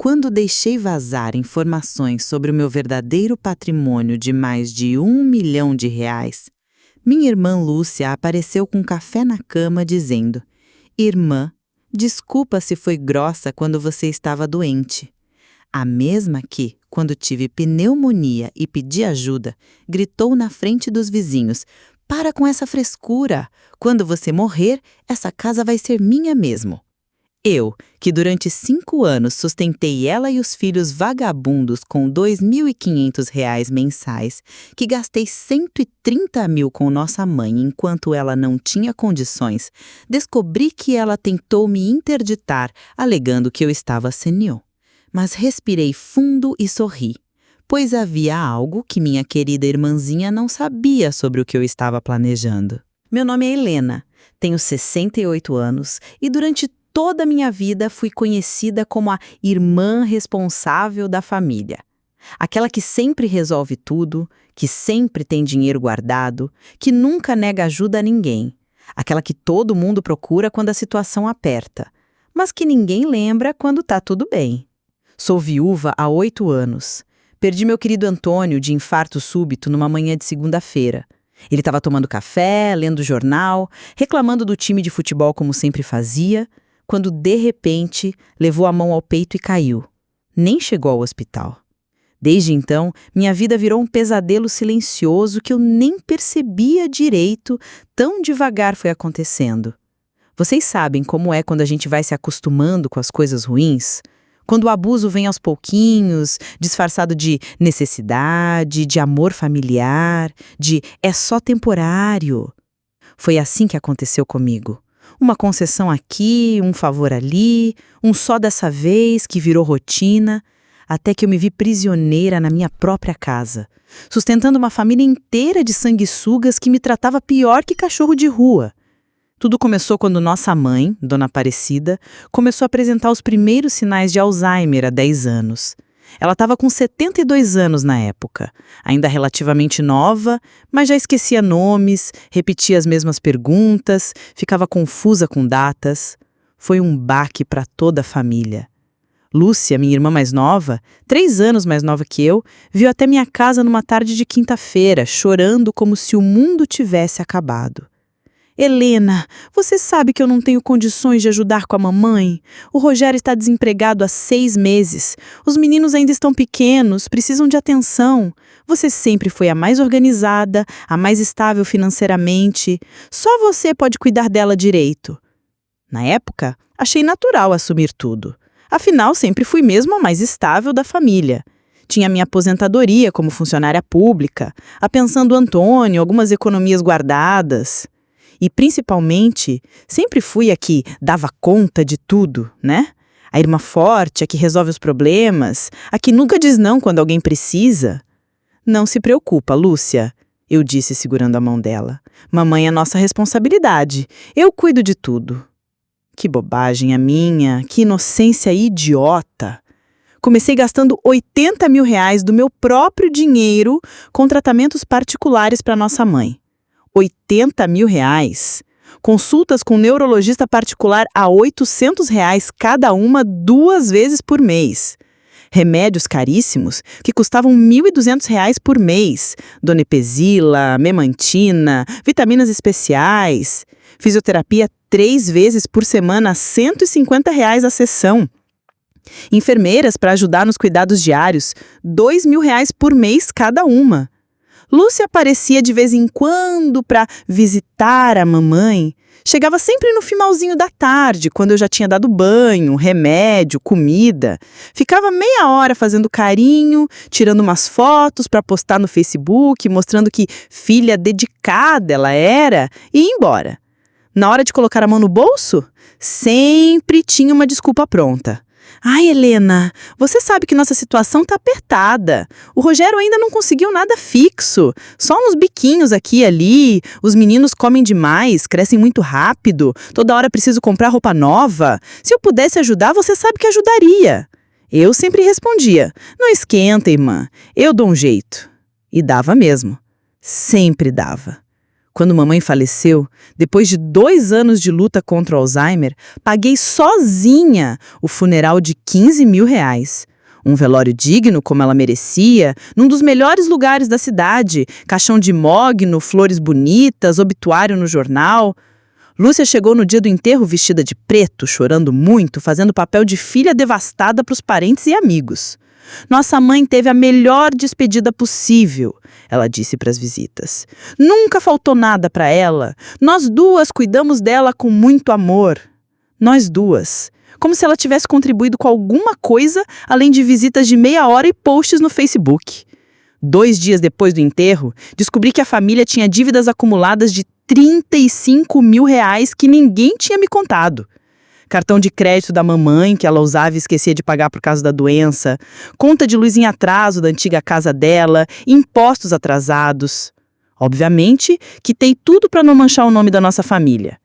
Quando deixei vazar informações sobre o meu verdadeiro patrimônio de mais de R$ 1 milhão, minha irmã Lúcia apareceu com café na cama dizendo: Irmã, desculpa se foi grossa quando você estava doente. A mesma que, quando tive pneumonia e pedi ajuda, gritou na frente dos vizinhos: Para com essa frescura! Quando você morrer, essa casa vai ser minha mesmo. Eu, que durante 5 anos sustentei ela e os filhos vagabundos com R$ 2.500 mensais, que gastei 130 mil com nossa mãe enquanto ela não tinha condições, descobri que ela tentou me interditar, alegando que eu estava senil. Mas respirei fundo e sorri, pois havia algo que minha querida irmãzinha não sabia sobre o que eu estava planejando. Meu nome é Helena, tenho 68 anos e durante toda a minha vida fui conhecida como a irmã responsável da família. Aquela que sempre resolve tudo, que sempre tem dinheiro guardado, que nunca nega ajuda a ninguém. Aquela que todo mundo procura quando a situação aperta, mas que ninguém lembra quando tá tudo bem. Sou viúva há 8 anos. Perdi meu querido Antônio de infarto súbito numa manhã de segunda-feira. Ele estava tomando café, lendo jornal, reclamando do time de futebol como sempre fazia, quando, de repente, levou a mão ao peito e caiu. Nem chegou ao hospital. Desde então, minha vida virou um pesadelo silencioso que eu nem percebia direito, tão devagar foi acontecendo. Vocês sabem como é quando a gente vai se acostumando com as coisas ruins? Quando o abuso vem aos pouquinhos, disfarçado de necessidade, de amor familiar, de é só temporário. Foi assim que aconteceu comigo. Uma concessão aqui, um favor ali, um só dessa vez que virou rotina, até que eu me vi prisioneira na minha própria casa, sustentando uma família inteira de sanguessugas que me tratava pior que cachorro de rua. Tudo começou quando nossa mãe, Dona Aparecida, começou a apresentar os primeiros sinais de Alzheimer há 10 anos. Ela estava com 72 anos na época, ainda relativamente nova, mas já esquecia nomes, repetia as mesmas perguntas, ficava confusa com datas. Foi um baque para toda a família. Lúcia, minha irmã mais nova, 3 anos mais nova que eu, viu até minha casa numa tarde de quinta-feira, chorando como se o mundo tivesse acabado. Helena, você sabe que eu não tenho condições de ajudar com a mamãe? O Rogério está desempregado há 6 meses. Os meninos ainda estão pequenos, precisam de atenção. Você sempre foi a mais organizada, a mais estável financeiramente. Só você pode cuidar dela direito. Na época, achei natural assumir tudo. Afinal, sempre fui mesmo a mais estável da família. Tinha minha aposentadoria como funcionária pública, a pensão do Antônio, algumas economias guardadas. E, principalmente, sempre fui a que dava conta de tudo, né? A irmã forte, a que resolve os problemas, a que nunca diz não quando alguém precisa. Não se preocupa, Lúcia, eu disse segurando a mão dela. Mamãe é nossa responsabilidade. Eu cuido de tudo. Que bobagem a minha, que inocência idiota. Comecei gastando R$ 80 mil do meu próprio dinheiro com tratamentos particulares para nossa mãe. R$ 80 mil. Consultas com neurologista particular a R$ 800 cada uma 2 vezes por mês. Remédios caríssimos que custavam R$ 1.200 por mês. Donepezila, memantina, vitaminas especiais. Fisioterapia 3 vezes por semana a R$ 150 a sessão. Enfermeiras para ajudar nos cuidados diários, R$ 2.000 por mês cada uma. Lúcia aparecia de vez em quando para visitar a mamãe. Chegava sempre no finalzinho da tarde, quando eu já tinha dado banho, remédio, comida. Ficava meia hora fazendo carinho, tirando umas fotos para postar no Facebook, mostrando que filha dedicada ela era, e ia embora. Na hora de colocar a mão no bolso, sempre tinha uma desculpa pronta. Ai, Helena, você sabe que nossa situação tá apertada. O Rogério ainda não conseguiu nada fixo. Só uns biquinhos aqui e ali. Os meninos comem demais, crescem muito rápido. Toda hora preciso comprar roupa nova. Se eu pudesse ajudar, você sabe que ajudaria. Eu sempre respondia, não esquenta, irmã. Eu dou um jeito. E dava mesmo. Sempre dava. Quando mamãe faleceu, depois de 2 anos de luta contra o Alzheimer, paguei sozinha o funeral de R$ 15.000. Um velório digno, como ela merecia, num dos melhores lugares da cidade, caixão de mogno, flores bonitas, obituário no jornal. Lúcia chegou no dia do enterro vestida de preto, chorando muito, fazendo papel de filha devastada para os parentes e amigos. Nossa mãe teve a melhor despedida possível, ela disse para as visitas. Nunca faltou nada para ela. Nós duas cuidamos dela com muito amor. Nós duas. Como se ela tivesse contribuído com alguma coisa, além de visitas de meia hora e posts no Facebook. 2 dias depois do enterro, descobri que a família tinha dívidas acumuladas de R$ 35.000 que ninguém tinha me contado. Cartão de crédito da mamãe, que ela usava e esquecia de pagar por causa da doença, conta de luz em atraso da antiga casa dela, impostos atrasados. Obviamente, quitei tudo para não manchar o nome da nossa família.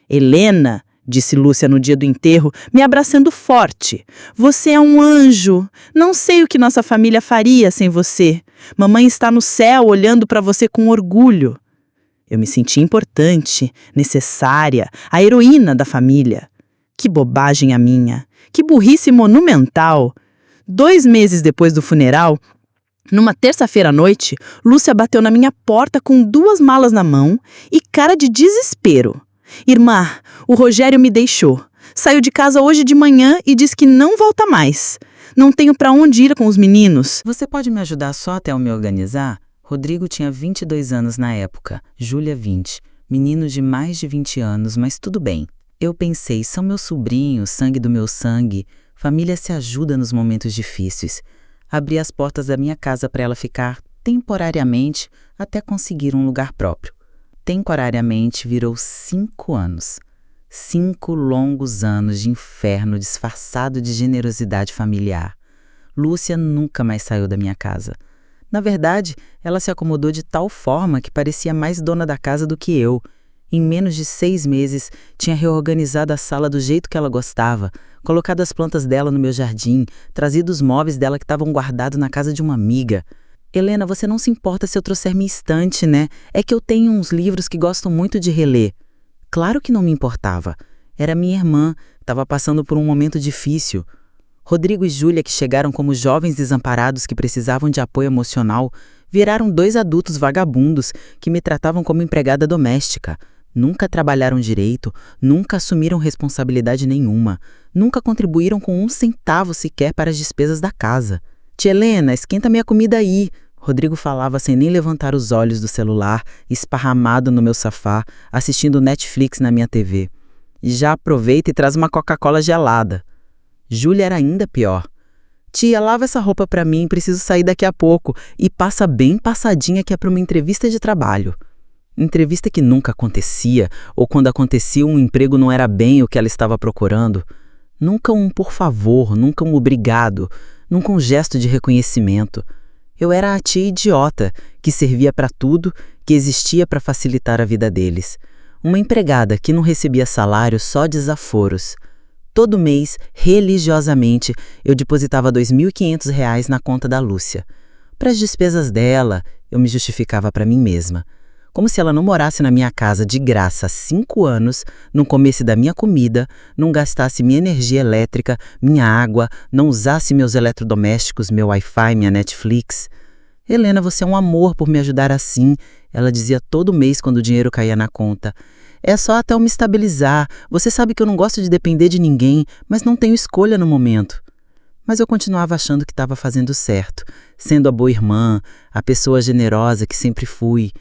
Helena, disse Lúcia no dia do enterro, me abraçando forte. Você é um anjo. Não sei o que nossa família faria sem você. Mamãe está no céu olhando para você com orgulho. Eu me senti importante, necessária, a heroína da família. Que bobagem a minha! Que burrice monumental! 2 meses depois do funeral, numa terça-feira à noite, Lúcia bateu na minha porta com 2 malas na mão e cara de desespero. Irmã, o Rogério me deixou. Saiu de casa hoje de manhã e disse que não volta mais. Não tenho para onde ir com os meninos. Você pode me ajudar só até eu me organizar? Rodrigo tinha 22 anos na época, Júlia 20. Menino de mais de 20 anos, mas tudo bem. Eu pensei, são meus sobrinhos, sangue do meu sangue. Família se ajuda nos momentos difíceis. Abri as portas da minha casa para ela ficar temporariamente até conseguir um lugar próprio. Temporariamente virou 5 anos. 5 longos anos de inferno disfarçado de generosidade familiar. Lúcia nunca mais saiu da minha casa. Na verdade, ela se acomodou de tal forma que parecia mais dona da casa do que eu. Em menos de 6 meses, tinha reorganizado a sala do jeito que ela gostava, colocado as plantas dela no meu jardim, trazido os móveis dela que estavam guardados na casa de uma amiga. Helena, você não se importa se eu trouxer minha estante, né? É que eu tenho uns livros que gosto muito de reler. Claro que não me importava. Era minha irmã, estava passando por um momento difícil. Rodrigo e Júlia, que chegaram como jovens desamparados que precisavam de apoio emocional, viraram 2 adultos vagabundos que me tratavam como empregada doméstica. Nunca trabalharam direito, nunca assumiram responsabilidade nenhuma, nunca contribuíram com 1 centavo sequer para as despesas da casa. Tia Helena, esquenta minha comida aí. Rodrigo falava sem nem levantar os olhos do celular, esparramado no meu sofá, assistindo Netflix na minha TV. E já aproveita e traz uma Coca-Cola gelada. Júlia era ainda pior. Tia, lava essa roupa pra mim, preciso sair daqui a pouco. E passa bem passadinha que é para uma entrevista de trabalho. Entrevista que nunca acontecia, ou quando acontecia um emprego não era bem o que ela estava procurando. Nunca um por favor, nunca um obrigado, nunca um gesto de reconhecimento. Eu era a tia idiota, que servia para tudo, que existia para facilitar a vida deles. Uma empregada que não recebia salário, só desaforos. Todo mês, religiosamente, eu depositava R$ 2.500 na conta da Lúcia. Para as despesas dela, eu me justificava para mim mesma. Como se ela não morasse na minha casa de graça há 5 anos, não comesse da minha comida, não gastasse minha energia elétrica, minha água, não usasse meus eletrodomésticos, meu Wi-Fi, minha Netflix. Helena, você é um amor por me ajudar assim, ela dizia todo mês quando o dinheiro caía na conta. É só até eu me estabilizar. Você sabe que eu não gosto de depender de ninguém, mas não tenho escolha no momento. Mas eu continuava achando que estava fazendo certo, sendo a boa irmã, a pessoa generosa que sempre fui.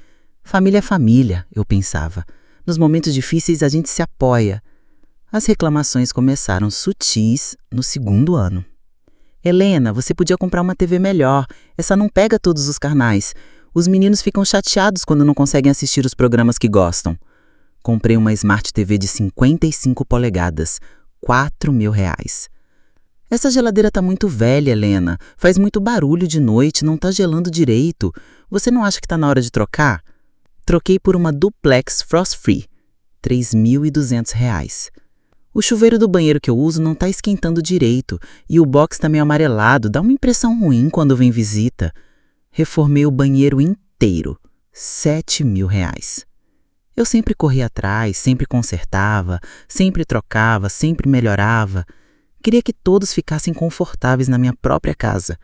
Família é família, eu pensava. Nos momentos difíceis a gente se apoia. As reclamações começaram sutis no 2º ano. Helena, você podia comprar uma TV melhor. Essa não pega todos os canais. Os meninos ficam chateados quando não conseguem assistir os programas que gostam. Comprei uma Smart TV de 55 polegadas, R$ 4.000. Essa geladeira tá muito velha, Helena. Faz muito barulho de noite, não tá gelando direito. Você não acha que tá na hora de trocar? Troquei por uma duplex frost-free, R$ 3.200. O chuveiro do banheiro que eu uso não tá esquentando direito e o box tá meio amarelado, dá uma impressão ruim quando vem visita. Reformei o banheiro inteiro, R$ 7.000. Eu sempre corria atrás, sempre consertava, sempre trocava, sempre melhorava. Queria que todos ficassem confortáveis na minha própria casa.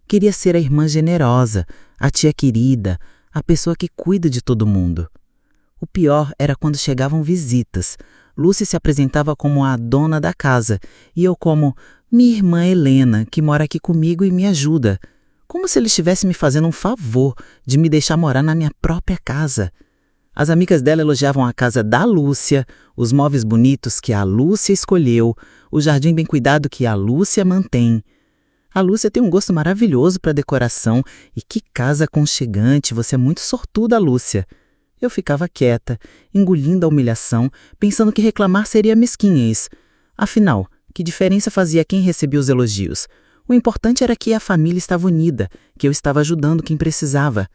Queria ser a irmã generosa, a tia querida, a pessoa que cuida de todo mundo. O pior era quando chegavam visitas. Lúcia se apresentava como a dona da casa e eu como minha irmã Helena, que mora aqui comigo e me ajuda. Como se ele estivesse me fazendo um favor de me deixar morar na minha própria casa. As amigas dela elogiavam a casa da Lúcia, os móveis bonitos que a Lúcia escolheu, o jardim bem cuidado que a Lúcia mantém. A Lúcia tem um gosto maravilhoso para decoração e que casa aconchegante, você é muito sortuda, Lúcia. Eu ficava quieta, engolindo a humilhação, pensando que reclamar seria mesquinhez. Afinal, que diferença fazia quem recebia os elogios? O importante era que a família estava unida, que eu estava ajudando quem precisava.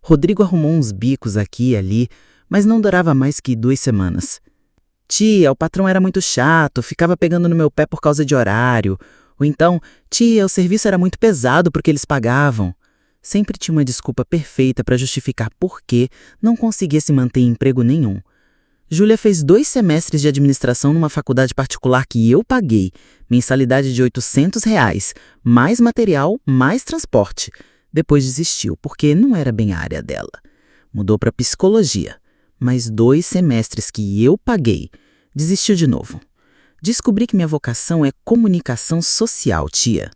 Rodrigo arrumou uns bicos aqui e ali, mas não durava mais que 2 semanas. Tia, o patrão era muito chato, ficava pegando no meu pé por causa de horário. Ou então, tia, o serviço era muito pesado porque eles pagavam. Sempre tinha uma desculpa perfeita para justificar por que não conseguia se manter em emprego nenhum. Júlia fez 2 semestres de administração numa faculdade particular que eu paguei, mensalidade de R$ 800, mais material, mais transporte. Depois desistiu, porque não era bem a área dela. Mudou para psicologia, mas 2 semestres que eu paguei. Desistiu de novo. Descobri que minha vocação é comunicação social, tia.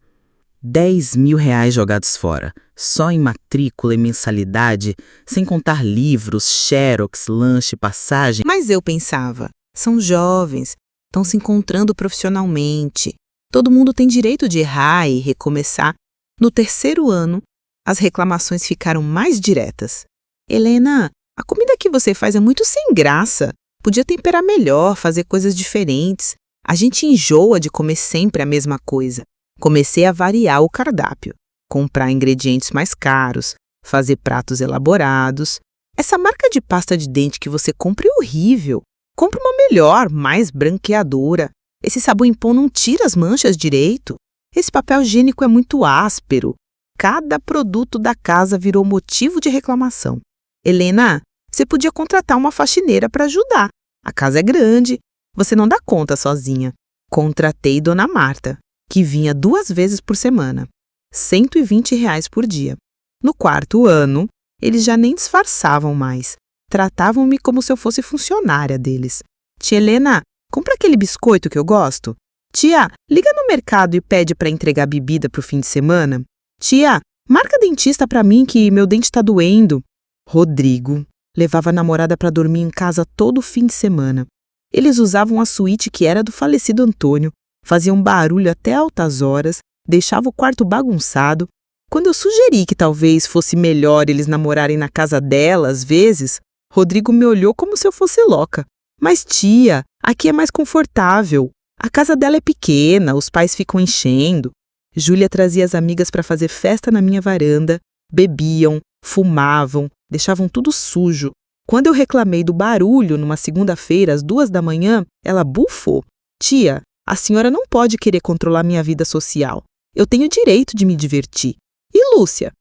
R$ 10.000 jogados fora, só em matrícula e mensalidade, sem contar livros, xerox, lanche, passagem. Mas eu pensava, são jovens, estão se encontrando profissionalmente. Todo mundo tem direito de errar e recomeçar. No 3º ano, as reclamações ficaram mais diretas. Helena, a comida que você faz é muito sem graça. Podia temperar melhor, fazer coisas diferentes. A gente enjoa de comer sempre a mesma coisa. Comecei a variar o cardápio, comprar ingredientes mais caros, fazer pratos elaborados. Essa marca de pasta de dente que você compra é horrível. Compre uma melhor, mais branqueadora. Esse sabão em pó não tira as manchas direito. Esse papel higiênico é muito áspero. Cada produto da casa virou motivo de reclamação. Helena, você podia contratar uma faxineira para ajudar. A casa é grande, você não dá conta sozinha. Contratei Dona Marta, que vinha 2 vezes por semana, R$ 120 por dia. No 4º ano, eles já nem disfarçavam mais. Tratavam-me como se eu fosse funcionária deles. Tia Helena, compra aquele biscoito que eu gosto. Tia, liga no mercado e pede para entregar bebida para o fim de semana. Tia, marca dentista para mim que meu dente está doendo. Rodrigo levava a namorada para dormir em casa todo fim de semana. Eles usavam a suíte que era do falecido Antônio, faziam barulho até altas horas, deixava o quarto bagunçado. Quando eu sugeri que talvez fosse melhor eles namorarem na casa dela às vezes, Rodrigo me olhou como se eu fosse louca. Mas tia, aqui é mais confortável. A casa dela é pequena, os pais ficam enchendo. Júlia trazia as amigas para fazer festa na minha varanda, bebiam, fumavam, deixavam tudo sujo. Quando eu reclamei do barulho numa segunda-feira às 2 da manhã, ela bufou. Tia, a senhora não pode querer controlar minha vida social. Eu tenho direito de me divertir. E Lúcia?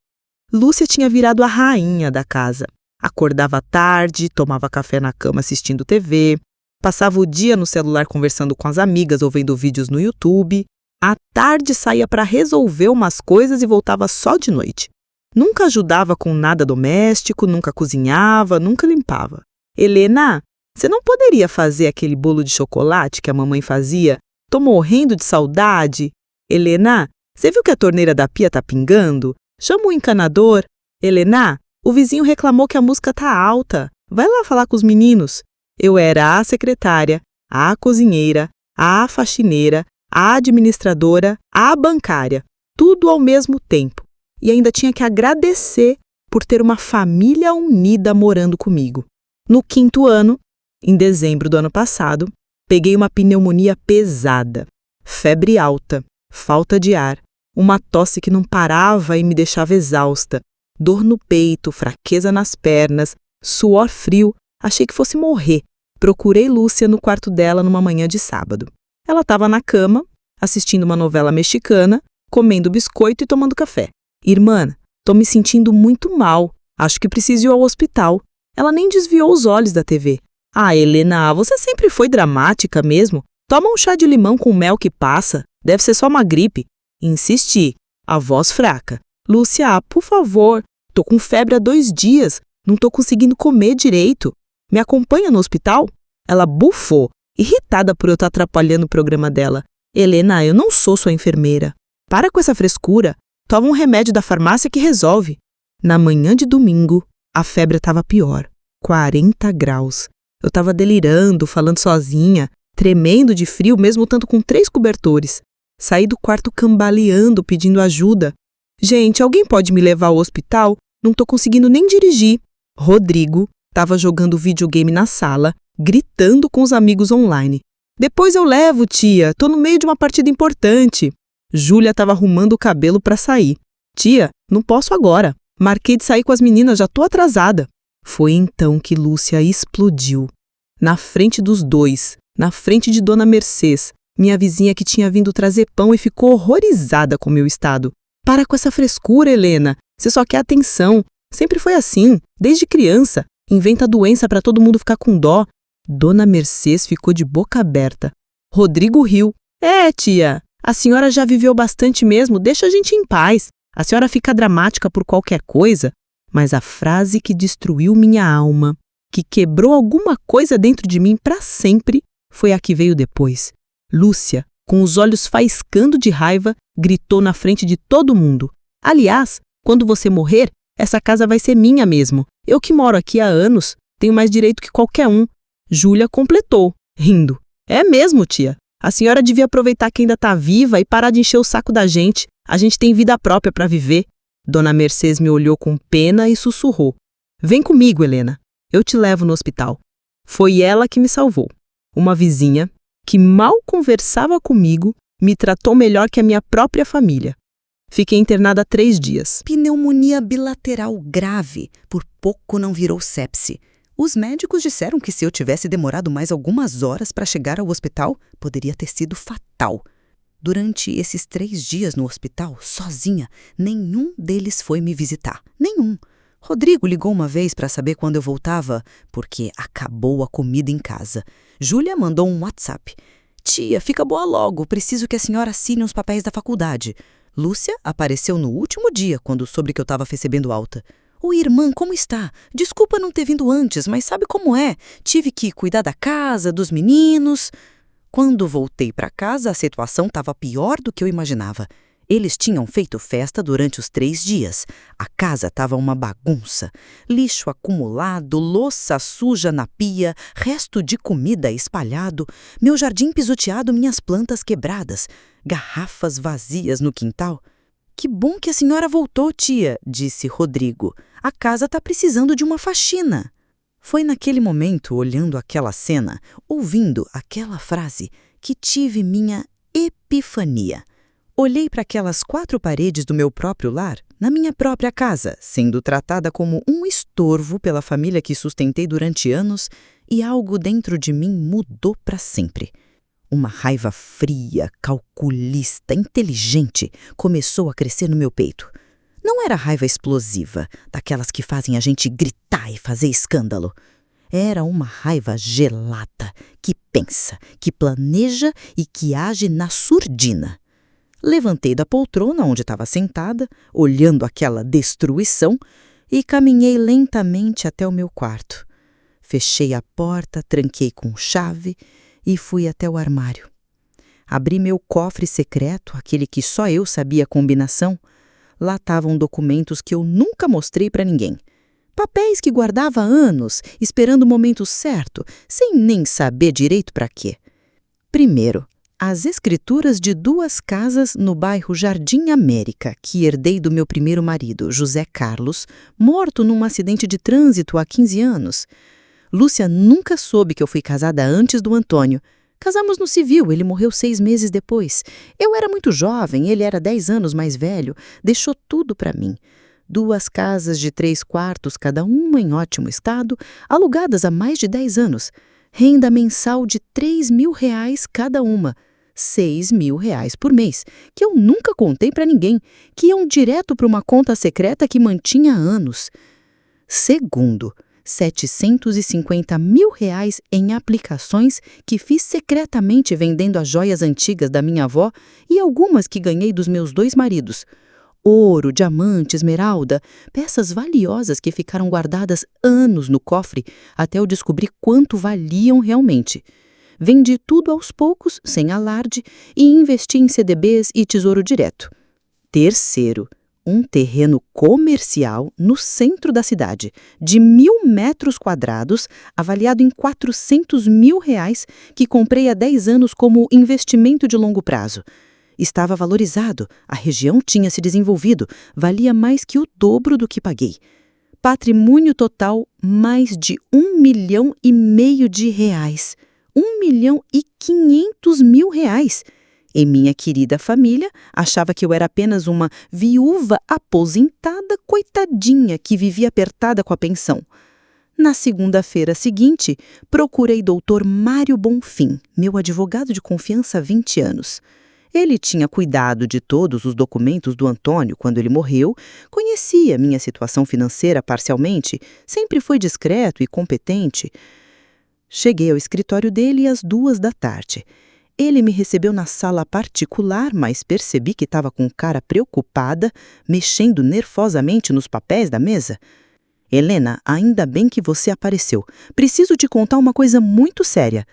Lúcia tinha virado a rainha da casa. Acordava tarde, tomava café na cama assistindo TV, passava o dia no celular conversando com as amigas ou vendo vídeos no YouTube. À tarde saía para resolver umas coisas e voltava só de noite. Nunca ajudava com nada doméstico, nunca cozinhava, nunca limpava. Helena, você não poderia fazer aquele bolo de chocolate que a mamãe fazia? Tô morrendo de saudade. Helena, você viu que a torneira da pia tá pingando? Chama o encanador. Helena, o vizinho reclamou que a música tá alta. Vai lá falar com os meninos. Eu era a secretária, a cozinheira, a faxineira, a administradora, a bancária. Tudo ao mesmo tempo. E ainda tinha que agradecer por ter uma família unida morando comigo. No 5º ano, em dezembro do ano passado, peguei uma pneumonia pesada, febre alta, falta de ar, uma tosse que não parava e me deixava exausta, dor no peito, fraqueza nas pernas, suor frio, achei que fosse morrer. Procurei Lúcia no quarto dela numa manhã de sábado. Ela estava na cama, assistindo uma novela mexicana, comendo biscoito e tomando café. Irmã, tô me sentindo muito mal. Acho que preciso ir ao hospital. Ela nem desviou os olhos da TV. Ah, Helena, você sempre foi dramática mesmo. Toma um chá de limão com mel que passa. Deve ser só uma gripe. Insisti, a voz fraca. Lúcia, por favor, tô com febre há 2 dias. Não tô conseguindo comer direito. Me acompanha no hospital? Ela bufou, irritada por eu estar atrapalhando o programa dela. Helena, eu não sou sua enfermeira. Para com essa frescura. Toma um remédio da farmácia que resolve. Na manhã de domingo, a febre estava pior. 40 graus. Eu estava delirando, falando sozinha, tremendo de frio, mesmo tanto com 3 cobertores. Saí do quarto cambaleando, pedindo ajuda. Gente, alguém pode me levar ao hospital? Não tô conseguindo nem dirigir. Rodrigo estava jogando videogame na sala, gritando com os amigos online. Depois eu levo, tia. Tô no meio de uma partida importante. Júlia estava arrumando o cabelo para sair. Tia, não posso agora. Marquei de sair com as meninas, já tô atrasada. Foi então que Lúcia explodiu. Na frente dos dois, na frente de Dona Mercês, minha vizinha que tinha vindo trazer pão e ficou horrorizada com meu estado. Para com essa frescura, Helena. Você só quer atenção. Sempre foi assim, desde criança. Inventa doença para todo mundo ficar com dó. Dona Mercês ficou de boca aberta. Rodrigo riu. É, tia, a senhora já viveu bastante mesmo, deixa a gente em paz. A senhora fica dramática por qualquer coisa. Mas a frase que destruiu minha alma, que quebrou alguma coisa dentro de mim para sempre, foi a que veio depois. Lúcia, com os olhos faiscando de raiva, gritou na frente de todo mundo. Aliás, quando você morrer, essa casa vai ser minha mesmo. Eu que moro aqui há anos, tenho mais direito que qualquer um. Júlia completou, rindo. É mesmo, tia. A senhora devia aproveitar que ainda está viva e parar de encher o saco da gente. A gente tem vida própria para viver. Dona Mercês me olhou com pena e sussurrou. Vem comigo, Helena. Eu te levo no hospital. Foi ela que me salvou. Uma vizinha, que mal conversava comigo, me tratou melhor que a minha própria família. Fiquei internada 3 dias. Pneumonia bilateral grave. Por pouco não virou sepse. Os médicos disseram que se eu tivesse demorado mais algumas horas para chegar ao hospital, poderia ter sido fatal. Durante esses 3 dias no hospital, sozinha, nenhum deles foi me visitar. Nenhum. Rodrigo ligou uma vez para saber quando eu voltava, porque acabou a comida em casa. Júlia mandou um WhatsApp. Tia, fica boa logo, preciso que a senhora assine os papéis da faculdade. Lúcia apareceu no último dia, quando soube que eu estava recebendo alta. Oi, irmã, como está? Desculpa não ter vindo antes, mas sabe como é? Tive que cuidar da casa, dos meninos. Quando voltei para casa, a situação estava pior do que eu imaginava. Eles tinham feito festa durante os 3 dias. A casa estava uma bagunça. Lixo acumulado, louça suja na pia, resto de comida espalhado, meu jardim pisoteado, minhas plantas quebradas, garrafas vazias no quintal. Que bom que a senhora voltou, tia, disse Rodrigo. A casa está precisando de uma faxina. Foi naquele momento, olhando aquela cena, ouvindo aquela frase, que tive minha epifania. Olhei para aquelas 4 paredes do meu próprio lar, na minha própria casa, sendo tratada como um estorvo pela família que sustentei durante anos, e algo dentro de mim mudou para sempre. Uma raiva fria, calculista, inteligente começou a crescer no meu peito. Não era raiva explosiva, daquelas que fazem a gente gritar e fazer escândalo. Era uma raiva gelada, que pensa, que planeja e que age na surdina. Levantei da poltrona onde estava sentada, olhando aquela destruição, e caminhei lentamente até o meu quarto. Fechei a porta, tranquei com chave e fui até o armário. Abri meu cofre secreto, aquele que só eu sabia a combinação. Lá estavam documentos que eu nunca mostrei para ninguém. Papéis que guardava há anos, esperando o momento certo, sem nem saber direito para quê. Primeiro, as escrituras de 2 casas no bairro Jardim América, que herdei do meu primeiro marido, José Carlos, morto num acidente de trânsito há 15 anos. Lúcia nunca soube que eu fui casada antes do Antônio. Casamos no civil, ele morreu 6 meses depois. Eu era muito jovem, ele era 10 anos mais velho, deixou tudo para mim. 2 casas de 3 quartos, cada uma em ótimo estado, alugadas há mais de 10 anos. Renda mensal de R$3.000 cada uma. R$6.000 por mês, que eu nunca contei para ninguém, que iam direto para uma conta secreta que mantinha há anos. Segundo, R$ 750 mil em aplicações que fiz secretamente vendendo as joias antigas da minha avó e algumas que ganhei dos meus 2 maridos. Ouro, diamante, esmeralda, peças valiosas que ficaram guardadas anos no cofre até eu descobrir quanto valiam realmente. Vendi tudo aos poucos, sem alarde, e investi em CDBs e tesouro direto. Terceiro, um terreno comercial no centro da cidade, de 1.000 metros quadrados, avaliado em R$ 400 mil, que comprei há 10 anos como investimento de longo prazo. Estava valorizado, a região tinha se desenvolvido, valia mais que o dobro do que paguei. Patrimônio total, mais de R$ 1,5 milhão. R$ 1,5 milhão. E minha querida família achava que eu era apenas uma viúva aposentada coitadinha que vivia apertada com a pensão. Na segunda-feira seguinte, procurei Dr. Mário Bonfim, meu advogado de confiança há 20 anos. Ele tinha cuidado de todos os documentos do Antônio quando ele morreu, conhecia minha situação financeira parcialmente, sempre foi discreto e competente. Cheguei ao escritório dele às 14h. Ele me recebeu na sala particular, mas percebi que estava com cara preocupada, mexendo nervosamente nos papéis da mesa. Helena, ainda bem que você apareceu. Preciso te contar uma coisa muito séria.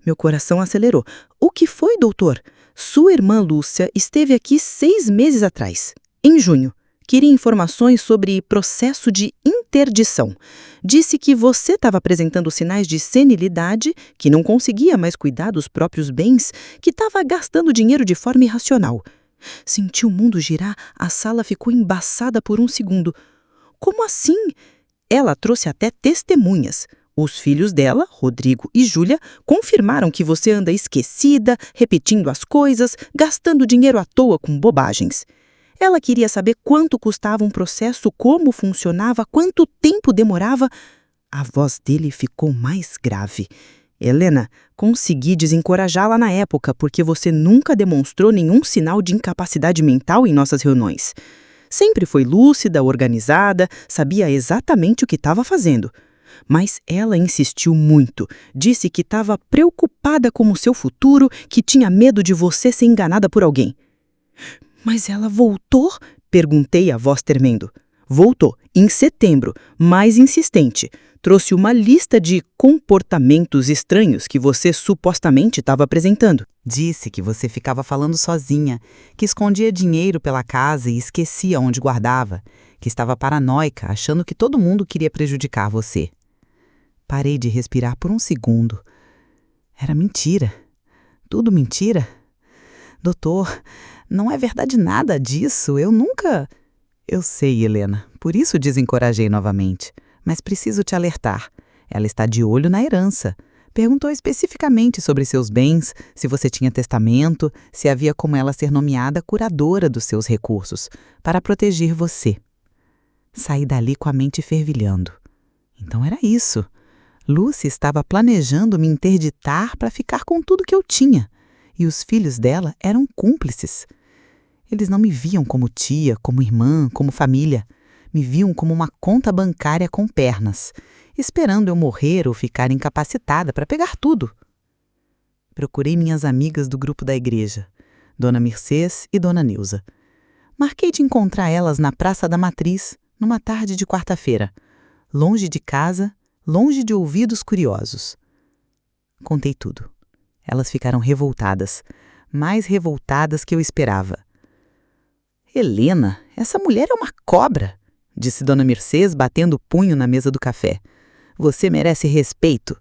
Meu coração acelerou. O que foi, doutor? Sua irmã Lúcia esteve aqui 6 meses atrás, em junho. Queria informações sobre processo de interdição. Disse que você estava apresentando sinais de senilidade, que não conseguia mais cuidar dos próprios bens, que estava gastando dinheiro de forma irracional. Senti o mundo girar, a sala ficou embaçada por um segundo. Como assim? Ela trouxe até testemunhas. Os filhos dela, Rodrigo e Júlia, confirmaram que você anda esquecida, repetindo as coisas, gastando dinheiro à toa com bobagens. Ela queria saber quanto custava um processo, como funcionava, quanto tempo demorava. A voz dele ficou mais grave. Helena, consegui desencorajá-la na época porque você nunca demonstrou nenhum sinal de incapacidade mental em nossas reuniões. Sempre foi lúcida, organizada, sabia exatamente o que estava fazendo. Mas ela insistiu muito, disse que estava preocupada com o seu futuro, que tinha medo de você ser enganada por alguém. Mas ela voltou? Perguntei, a voz tremendo. Voltou, em setembro, mais insistente. Trouxe uma lista de comportamentos estranhos que você supostamente estava apresentando. Disse que você ficava falando sozinha, que escondia dinheiro pela casa e esquecia onde guardava, que estava paranoica, achando que todo mundo queria prejudicar você. Parei de respirar por um segundo. Era mentira. Tudo mentira? Doutor, não é verdade nada disso. Eu nunca... Eu sei, Helena. Por isso desencorajei novamente. Mas preciso te alertar. Ela está de olho na herança. Perguntou especificamente sobre seus bens, se você tinha testamento, se havia como ela ser nomeada curadora dos seus recursos, para proteger você. Saí dali com a mente fervilhando. Então era isso. Lúcia estava planejando me interditar para ficar com tudo que eu tinha. E os filhos dela eram cúmplices. Eles não me viam como tia, como irmã, como família. Me viam como uma conta bancária com pernas, esperando eu morrer ou ficar incapacitada para pegar tudo. Procurei minhas amigas do grupo da igreja, Dona Mercês e Dona Neuza. Marquei de encontrar elas na Praça da Matriz, numa tarde de quarta-feira, longe de casa, longe de ouvidos curiosos. Contei tudo. Elas ficaram revoltadas, mais revoltadas que eu esperava. Helena, essa mulher é uma cobra, disse Dona Mercês, batendo o punho na mesa do café. Você merece respeito.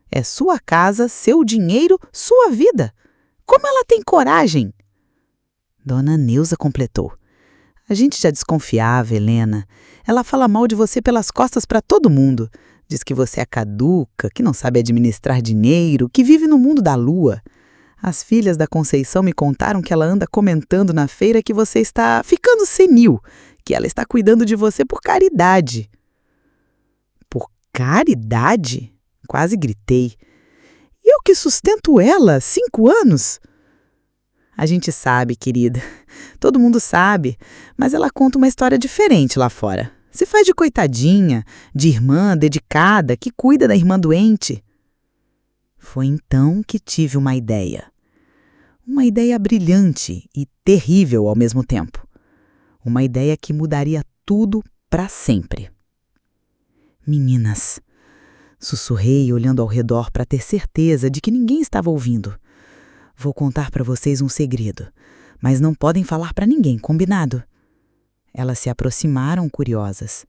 É sua casa, seu dinheiro, sua vida. Como ela tem coragem? Dona Neuza completou. A gente já desconfiava, Helena. Ela fala mal de você pelas costas para todo mundo. Diz que você é caduca, que não sabe administrar dinheiro, que vive no mundo da lua. As filhas da Conceição me contaram que ela anda comentando na feira que você está ficando senil, que ela está cuidando de você por caridade. Por caridade? Quase gritei. E eu que sustento ela há 5 anos? A gente sabe, querida. Todo mundo sabe, mas ela conta uma história diferente lá fora. Se faz de coitadinha, de irmã dedicada que cuida da irmã doente. Foi então que tive uma ideia. Uma ideia brilhante e terrível ao mesmo tempo. Uma ideia que mudaria tudo para sempre. Meninas, sussurrei olhando ao redor para ter certeza de que ninguém estava ouvindo. Vou contar para vocês um segredo, mas não podem falar para ninguém, combinado? Elas se aproximaram curiosas.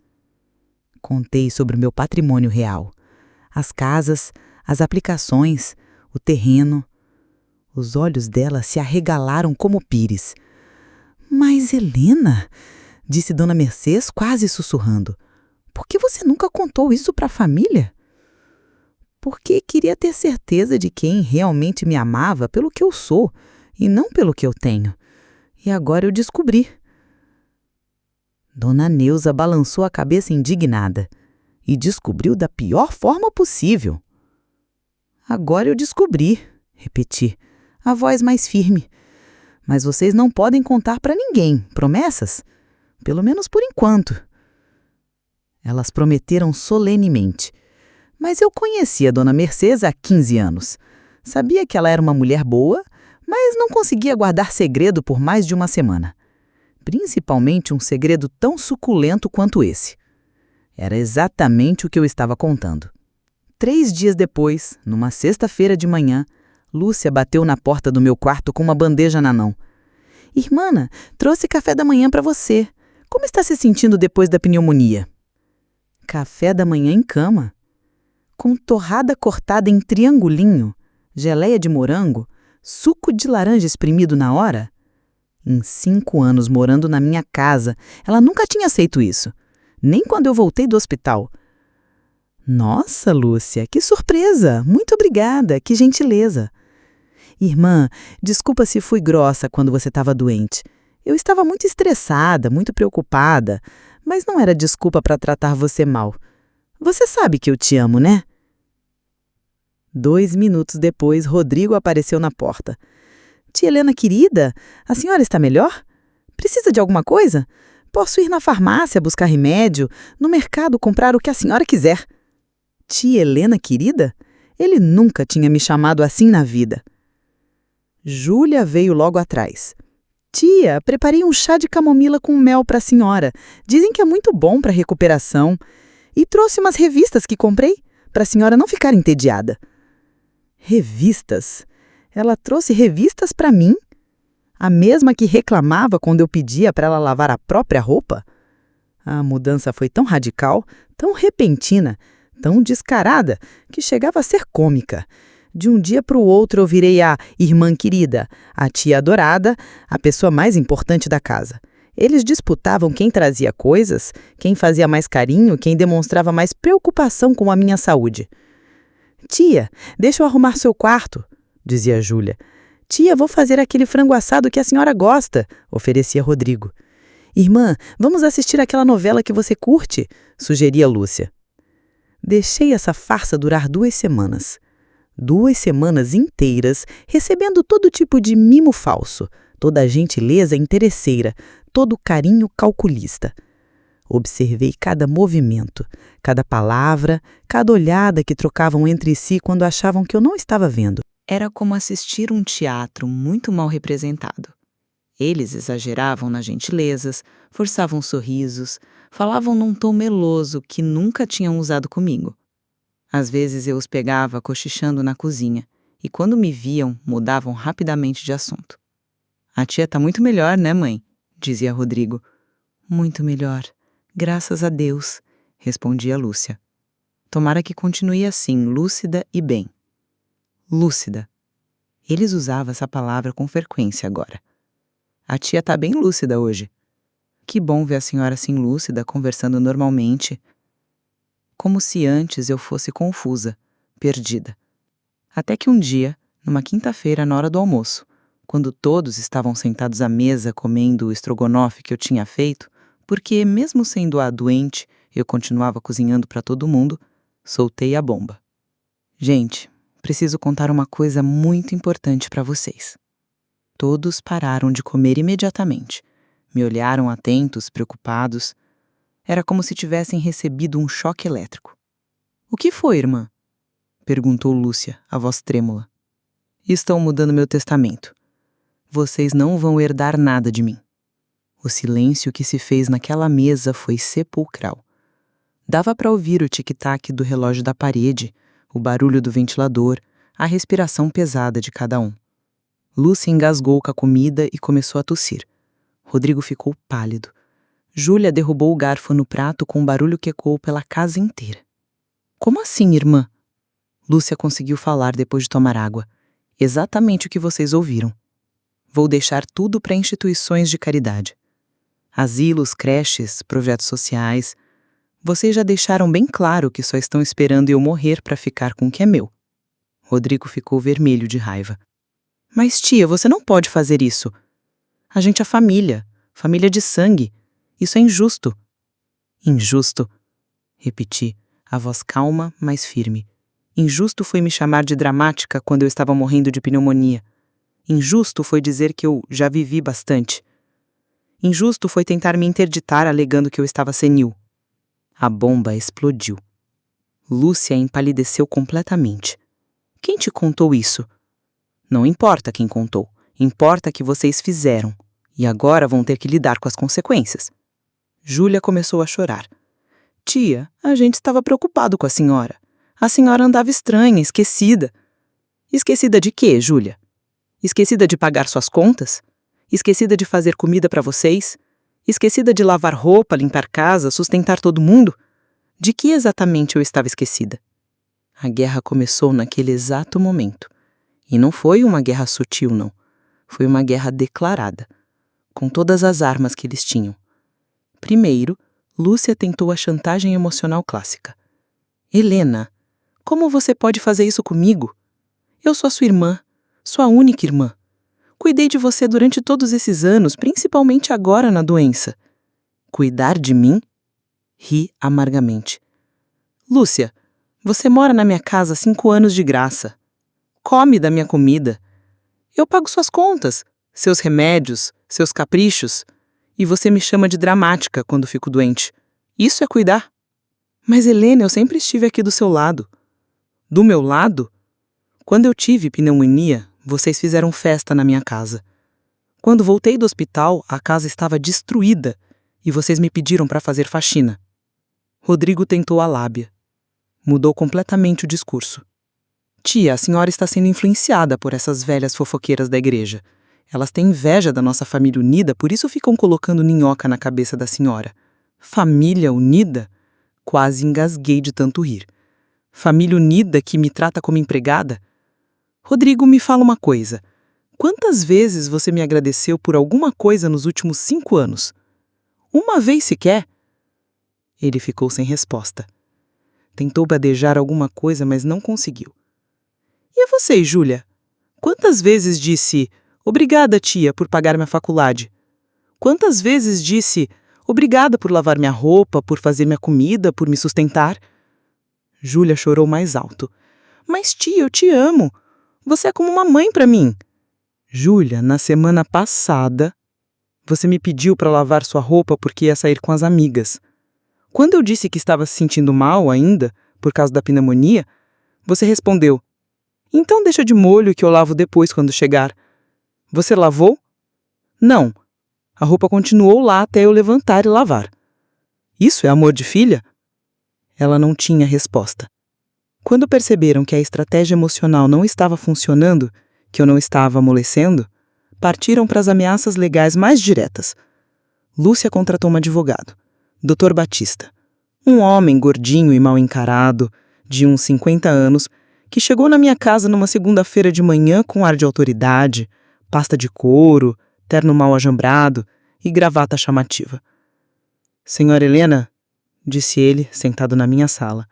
Contei sobre o meu patrimônio real. As casas, as aplicações, o terreno. Os olhos dela se arregalaram como pires. Mas, Helena, disse Dona Mercês quase sussurrando, por que você nunca contou isso para a família? Porque queria ter certeza de quem realmente me amava pelo que eu sou e não pelo que eu tenho. E agora eu descobri. Dona Neuza balançou a cabeça indignada e descobriu da pior forma possível. Agora eu descobri, repeti, a voz mais firme. Mas vocês não podem contar para ninguém, promessas? Pelo menos por enquanto. Elas prometeram solenemente. Mas eu conhecia a Dona Mercês há 15 anos. Sabia que ela era uma mulher boa, mas não conseguia guardar segredo por mais de uma semana. Principalmente um segredo tão suculento quanto esse. Era exatamente o que eu estava contando. 3 dias depois, numa sexta-feira de manhã, Lúcia bateu na porta do meu quarto com uma bandeja na mão. Irmã, trouxe café da manhã para você. Como está se sentindo depois da pneumonia? Café da manhã em cama? Com torrada cortada em triangulinho, geleia de morango, suco de laranja espremido na hora? Em 5 anos morando na minha casa, ela nunca tinha feito isso. Nem quando eu voltei do hospital. Nossa, Lúcia, que surpresa! Muito obrigada, que gentileza. Irmã, desculpa se fui grossa quando você estava doente. Eu estava muito estressada, muito preocupada, mas não era desculpa para tratar você mal. Você sabe que eu te amo, né? 2 minutos depois, Rodrigo apareceu na porta. Tia Helena querida, a senhora está melhor? Precisa de alguma coisa? Posso ir na farmácia buscar remédio, no mercado comprar o que a senhora quiser. Tia Helena querida? Ele nunca tinha me chamado assim na vida. Júlia veio logo atrás. Tia, preparei um chá de camomila com mel para a senhora. Dizem que é muito bom para a recuperação. E trouxe umas revistas que comprei, para a senhora não ficar entediada. Revistas? Ela trouxe revistas para mim? A mesma que reclamava quando eu pedia para ela lavar a própria roupa? A mudança foi tão radical, tão repentina, tão descarada, que chegava a ser cômica. De um dia para o outro eu virei a irmã querida, a tia adorada, a pessoa mais importante da casa. Eles disputavam quem trazia coisas, quem fazia mais carinho, quem demonstrava mais preocupação com a minha saúde. Tia, deixa eu arrumar seu quarto, dizia Júlia. Tia, vou fazer aquele frango assado que a senhora gosta, oferecia Rodrigo. Irmã, vamos assistir aquela novela que você curte, sugeria Lúcia. Deixei essa farsa durar 2 semanas. 2 semanas inteiras, recebendo todo tipo de mimo falso, toda a gentileza interesseira, todo o carinho calculista. Observei cada movimento, cada palavra, cada olhada que trocavam entre si quando achavam que eu não estava vendo. Era como assistir um teatro muito mal representado. Eles exageravam nas gentilezas, forçavam sorrisos, falavam num tom meloso que nunca tinham usado comigo. Às vezes eu os pegava cochichando na cozinha, e quando me viam, mudavam rapidamente de assunto. A tia tá muito melhor, né, mãe? Dizia Rodrigo. Muito melhor, graças a Deus, respondia Lúcia. Tomara que continue assim, lúcida e bem. Lúcida. Eles usavam essa palavra com frequência agora. A tia tá bem lúcida hoje. Que bom ver a senhora assim lúcida, conversando normalmente. Como se antes eu fosse confusa, perdida. Até que um dia, numa quinta-feira na hora do almoço, quando todos estavam sentados à mesa comendo o estrogonofe que eu tinha feito, porque mesmo sendo a doente, eu continuava cozinhando para todo mundo, soltei a bomba. Gente, preciso contar uma coisa muito importante para vocês. Todos pararam de comer imediatamente. Me olharam atentos, preocupados. Era como se tivessem recebido um choque elétrico. "O que foi, irmã?" perguntou Lúcia, a voz trêmula. "Estão mudando meu testamento. Vocês não vão herdar nada de mim." O silêncio que se fez naquela mesa foi sepulcral. Dava para ouvir o tic-tac do relógio da parede, o barulho do ventilador, a respiração pesada de cada um. Lúcia engasgou com a comida e começou a tossir. Rodrigo ficou pálido. Júlia derrubou o garfo no prato com um barulho que ecoou pela casa inteira. "Como assim, irmã?" Lúcia conseguiu falar depois de tomar água. "Exatamente o que vocês ouviram. Vou deixar tudo para instituições de caridade. Asilos, creches, projetos sociais. Vocês já deixaram bem claro que só estão esperando eu morrer para ficar com o que é meu." Rodrigo ficou vermelho de raiva. "Mas tia, você não pode fazer isso. A gente é família de sangue. Isso é injusto." "Injusto?" repeti, a voz calma, mas firme. "Injusto foi me chamar de dramática quando eu estava morrendo de pneumonia. Injusto foi dizer que eu já vivi bastante. Injusto foi tentar me interditar alegando que eu estava senil." A bomba explodiu. Lúcia empalideceu completamente. "Quem te contou isso?" "Não importa quem contou. Importa que vocês fizeram. E agora vão ter que lidar com as consequências." Júlia começou a chorar. "Tia, a gente estava preocupado com a senhora. A senhora andava estranha, esquecida." "Esquecida de quê, Júlia? Esquecida de pagar suas contas? Esquecida de fazer comida para vocês? Esquecida de lavar roupa, limpar casa, sustentar todo mundo? De que exatamente eu estava esquecida?" A guerra começou naquele exato momento. E não foi uma guerra sutil, não. Foi uma guerra declarada, com todas as armas que eles tinham. Primeiro, Lúcia tentou a chantagem emocional clássica. "Helena, como você pode fazer isso comigo? Eu sou a sua irmã, sua única irmã. Cuidei de você durante todos esses anos, principalmente agora na doença." "Cuidar de mim?" Ri amargamente. "Lúcia, você mora na minha casa há 5 anos de graça. Come da minha comida. Eu pago suas contas, seus remédios, seus caprichos. E você me chama de dramática quando fico doente. Isso é cuidar?" "Mas, Helena, eu sempre estive aqui do seu lado." "Do meu lado? Quando eu tive pneumonia, vocês fizeram festa na minha casa. Quando voltei do hospital, a casa estava destruída e vocês me pediram para fazer faxina." Rodrigo tentou a lábia. Mudou completamente o discurso. "Tia, a senhora está sendo influenciada por essas velhas fofoqueiras da igreja. Elas têm inveja da nossa família unida, por isso ficam colocando ninhoca na cabeça da senhora." "Família unida?" Quase engasguei de tanto rir. "Família unida que me trata como empregada? Rodrigo, me fala uma coisa. Quantas vezes você me agradeceu por alguma coisa nos últimos 5 anos? Uma vez sequer?" Ele ficou sem resposta. Tentou badejar alguma coisa, mas não conseguiu. "E a você, Júlia? Quantas vezes disse, 'Obrigada, tia, por pagar minha faculdade'? Quantas vezes disse, 'Obrigada por lavar minha roupa, por fazer minha comida, por me sustentar'?" Júlia chorou mais alto. "Mas, tia, eu te amo. Você é como uma mãe para mim." "Júlia, na semana passada, você me pediu para lavar sua roupa porque ia sair com as amigas. Quando eu disse que estava se sentindo mal ainda, por causa da pneumonia, você respondeu, 'Então deixa de molho que eu lavo depois quando chegar.' Você lavou?" "Não. A roupa continuou lá até eu levantar e lavar." "Isso é amor de filha?" Ela não tinha resposta. Quando perceberam que a estratégia emocional não estava funcionando, que eu não estava amolecendo, partiram para as ameaças legais mais diretas. Lúcia contratou um advogado, Dr. Batista, um homem gordinho e mal encarado, de uns 50 anos, que chegou na minha casa numa segunda-feira de manhã com ar de autoridade, pasta de couro, terno mal ajambrado e gravata chamativa. "Senhora Helena", disse ele, sentado na minha sala,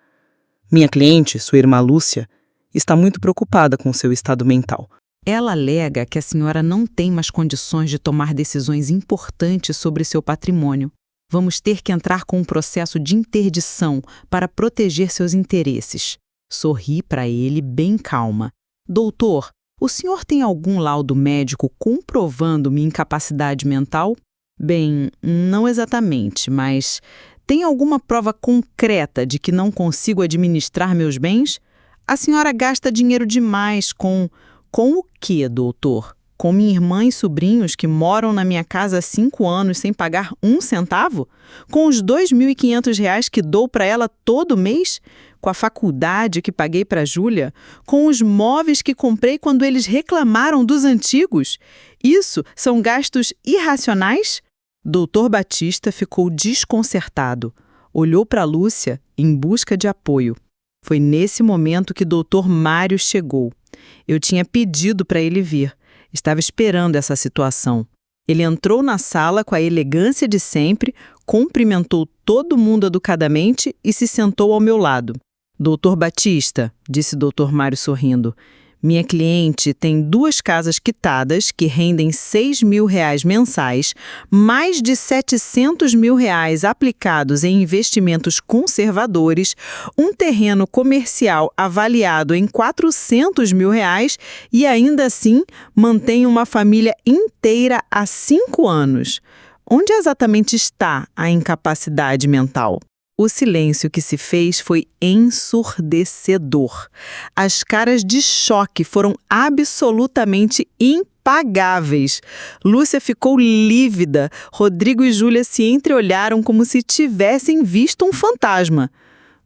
"minha cliente, sua irmã Lúcia, está muito preocupada com seu estado mental. Ela alega que a senhora não tem mais condições de tomar decisões importantes sobre seu patrimônio. Vamos ter que entrar com um processo de interdição para proteger seus interesses." Sorri para ele bem calma. "Doutor, o senhor tem algum laudo médico comprovando minha incapacidade mental?" "Bem, não exatamente, mas Tem alguma prova concreta de que não consigo administrar meus bens? A senhora gasta dinheiro demais com... Com o quê, doutor? Com minha irmã e sobrinhos que moram na minha casa há 5 anos sem pagar 1 centavo? Com os R$ 2.500 que dou para ela todo mês? Com a faculdade que paguei para a Júlia? Com os móveis que comprei quando eles reclamaram dos antigos? Isso são gastos irracionais? Doutor Batista ficou desconcertado. Olhou para Lúcia em busca de apoio. Foi nesse momento que Dr. Mário chegou. Eu tinha pedido para ele vir. Estava esperando essa situação. Ele entrou na sala com a elegância de sempre, cumprimentou todo mundo educadamente e se sentou ao meu lado. Doutor Batista, disse Dr. Mário sorrindo, minha cliente tem 2 casas quitadas que rendem R$ 6.000 mensais, mais de R$ 700.000 aplicados em investimentos conservadores, um terreno comercial avaliado em R$ 400.000 e ainda assim mantém uma família inteira há 5 anos. Onde exatamente está a incapacidade mental? O silêncio que se fez foi ensurdecedor. As caras de choque foram absolutamente impagáveis. Lúcia ficou lívida. Rodrigo e Júlia se entreolharam como se tivessem visto um fantasma.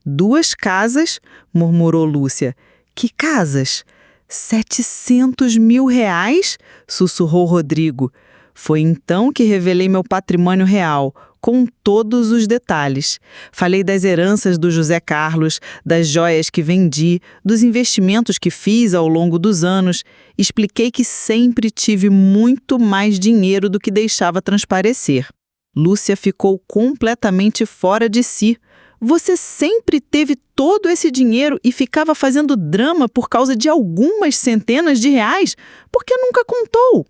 2 casas? Murmurou Lúcia. Que casas? R$ 700.000? Sussurrou Rodrigo. Foi então que revelei meu patrimônio real, com todos os detalhes. Falei das heranças do José Carlos, das joias que vendi, dos investimentos que fiz ao longo dos anos. Expliquei que sempre tive muito mais dinheiro do que deixava transparecer. Lúcia ficou completamente fora de si. Você sempre teve todo esse dinheiro e ficava fazendo drama por causa de algumas centenas de reais? Por que nunca contou?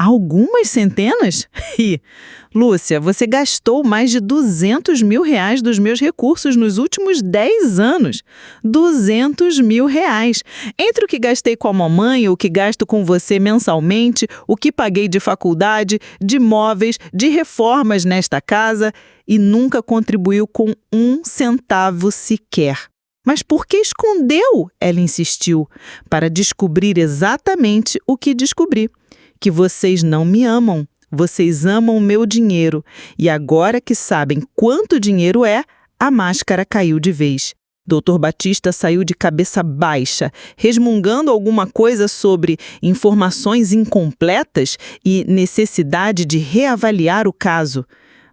Algumas centenas? E, Lúcia, você gastou mais de R$ 200.000 dos meus recursos nos últimos 10 anos. R$ 200.000. Entre o que gastei com a mamãe, o que gasto com você mensalmente, o que paguei de faculdade, de móveis, de reformas nesta casa, e nunca contribuiu com 1 centavo sequer. Mas por que escondeu? Ela insistiu, para descobrir exatamente o que descobri. Que vocês não me amam, vocês amam o meu dinheiro. E agora que sabem quanto dinheiro é, a máscara caiu de vez. Dr. Batista saiu de cabeça baixa, resmungando alguma coisa sobre informações incompletas e necessidade de reavaliar o caso.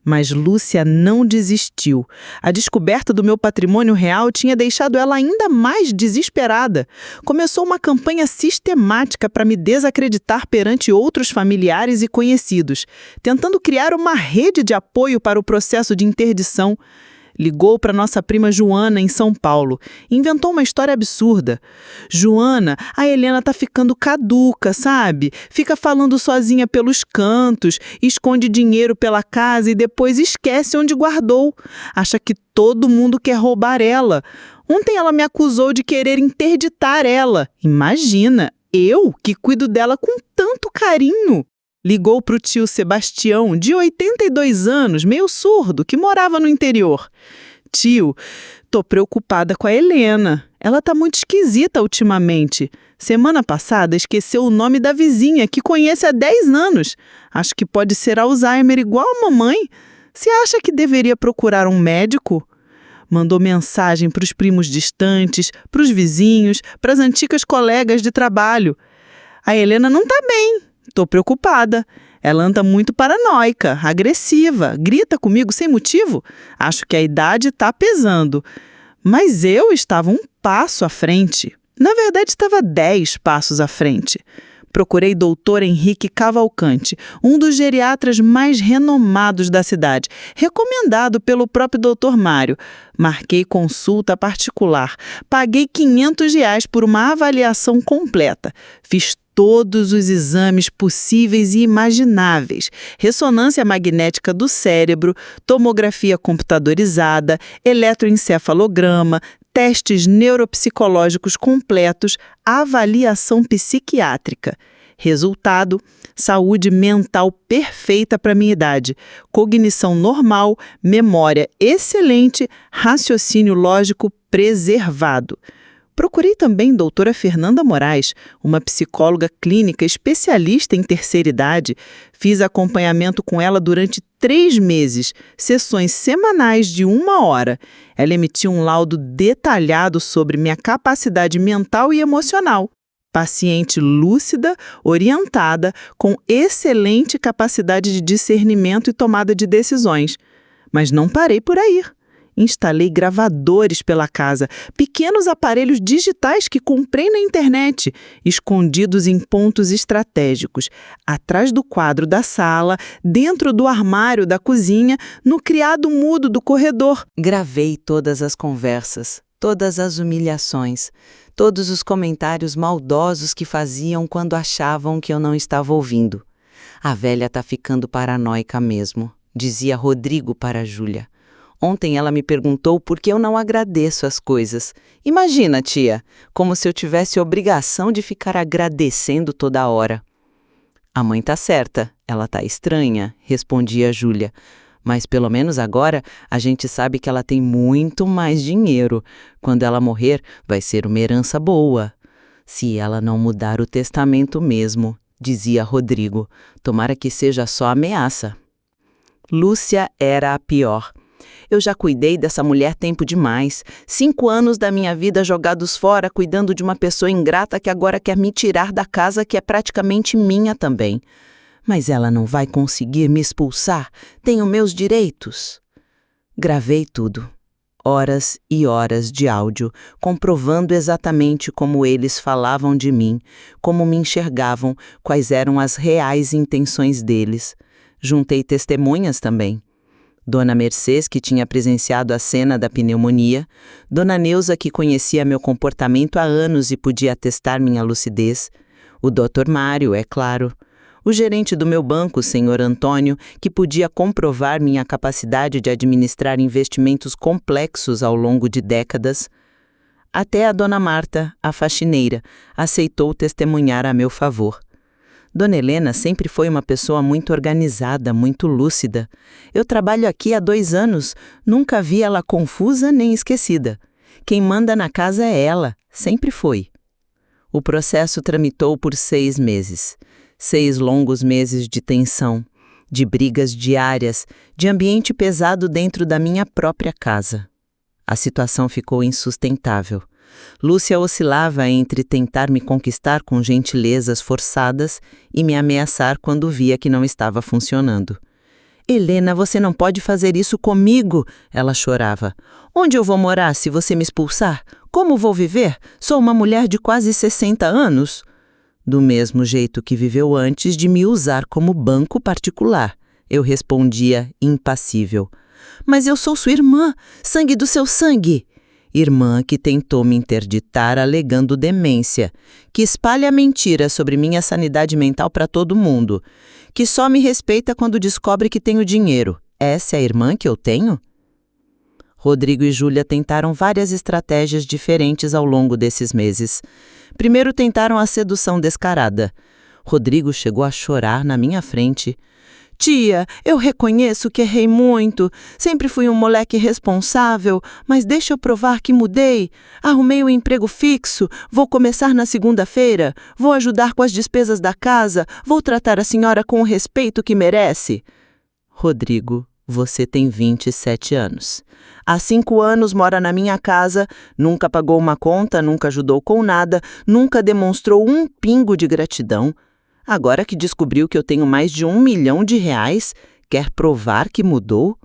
Mas Lúcia não desistiu. A descoberta do meu patrimônio real tinha deixado ela ainda mais desesperada. Começou uma campanha sistemática para me desacreditar perante outros familiares e conhecidos, tentando criar uma rede de apoio para o processo de interdição. Ligou para nossa prima Joana, em São Paulo. Inventou uma história absurda. Joana, a Helena tá ficando caduca, sabe? Fica falando sozinha pelos cantos, esconde dinheiro pela casa e depois esquece onde guardou. Acha que todo mundo quer roubar ela. Ontem ela me acusou de querer interditar ela. Imagina, eu que cuido dela com tanto carinho. Ligou para o tio Sebastião, de 82 anos, meio surdo, que morava no interior. Tio, tô preocupada com a Helena. Ela tá muito esquisita ultimamente. Semana passada esqueceu o nome da vizinha, que conhece há 10 anos. Acho que pode ser Alzheimer igual a mamãe. Você acha que deveria procurar um médico? Mandou mensagem para os primos distantes, para os vizinhos, para as antigas colegas de trabalho. A Helena não tá bem. Tô preocupada. Ela anda muito paranoica, agressiva, grita comigo sem motivo. Acho que a idade tá pesando. Mas eu estava 1 passo à frente. Na verdade, estava 10 passos à frente. Procurei Dr. Henrique Cavalcante, um dos geriatras mais renomados da cidade, recomendado pelo próprio Dr. Mário. Marquei consulta particular. Paguei R$ 500 por uma avaliação completa. Fiz todos os exames possíveis e imagináveis: ressonância magnética do cérebro, tomografia computadorizada, eletroencefalograma, testes neuropsicológicos completos, avaliação psiquiátrica. Resultado: saúde mental perfeita para minha idade, cognição normal, memória excelente, raciocínio lógico preservado. Procurei também doutora Fernanda Moraes, uma psicóloga clínica especialista em terceira idade. Fiz acompanhamento com ela durante 3 meses, sessões semanais de 1 hora. Ela emitiu um laudo detalhado sobre minha capacidade mental e emocional. Paciente lúcida, orientada, com excelente capacidade de discernimento e tomada de decisões. Mas não parei por aí. Instalei gravadores pela casa, pequenos aparelhos digitais que comprei na internet, escondidos em pontos estratégicos, atrás do quadro da sala, dentro do armário da cozinha, no criado mudo do corredor. Gravei todas as conversas, todas as humilhações, todos os comentários maldosos que faziam quando achavam que eu não estava ouvindo. A velha tá ficando paranoica mesmo, dizia Rodrigo para Júlia. Ontem ela me perguntou por que eu não agradeço as coisas. Imagina, tia, como se eu tivesse obrigação de ficar agradecendo toda hora. A mãe tá certa, ela tá estranha, respondia Júlia. Mas pelo menos agora a gente sabe que ela tem muito mais dinheiro. Quando ela morrer, vai ser uma herança boa. Se ela não mudar o testamento mesmo, dizia Rodrigo. Tomara que seja só ameaça. Lúcia era a pior. Eu já cuidei dessa mulher tempo demais. 5 anos da minha vida jogados fora, cuidando de uma pessoa ingrata que agora quer me tirar da casa que é praticamente minha também. Mas ela não vai conseguir me expulsar. Tenho meus direitos. Gravei tudo. Horas e horas de áudio, comprovando exatamente como eles falavam de mim, como me enxergavam, quais eram as reais intenções deles. Juntei testemunhas também. Dona Mercês, que tinha presenciado a cena da pneumonia, Dona Neuza, que conhecia meu comportamento há anos e podia atestar minha lucidez, o Dr. Mário, é claro, o gerente do meu banco, Sr. Antônio, que podia comprovar minha capacidade de administrar investimentos complexos ao longo de décadas. Até a Dona Marta, a faxineira, aceitou testemunhar a meu favor. Dona Helena sempre foi uma pessoa muito organizada, muito lúcida. Eu trabalho aqui há 2 anos, nunca vi ela confusa nem esquecida. Quem manda na casa é ela, sempre foi. O processo tramitou por 6 meses. 6 longos meses de tensão, de brigas diárias, de ambiente pesado dentro da minha própria casa. A situação ficou insustentável. Lúcia oscilava entre tentar me conquistar com gentilezas forçadas e me ameaçar quando via que não estava funcionando. Helena, você não pode fazer isso comigo, ela chorava. Onde eu vou morar se você me expulsar? Como vou viver? Sou uma mulher de quase 60 anos. Do mesmo jeito que viveu antes de me usar como banco particular, eu respondia impassível. Mas eu sou sua irmã, sangue do seu sangue. Irmã que tentou me interditar alegando demência, que espalha mentira sobre minha sanidade mental para todo mundo, que só me respeita quando descobre que tenho dinheiro. Essa é a irmã que eu tenho? Rodrigo e Júlia tentaram várias estratégias diferentes ao longo desses meses. Primeiro tentaram a sedução descarada. Rodrigo chegou a chorar na minha frente. Tia, eu reconheço que errei muito, sempre fui um moleque responsável, mas deixa eu provar que mudei. Arrumei um emprego fixo, vou começar na segunda-feira, vou ajudar com as despesas da casa, vou tratar a senhora com o respeito que merece. Rodrigo, você tem 27 anos. Há 5 anos mora na minha casa, nunca pagou uma conta, nunca ajudou com nada, nunca demonstrou um pingo de gratidão. Agora que descobriu que eu tenho mais de R$1 milhão, quer provar que mudou?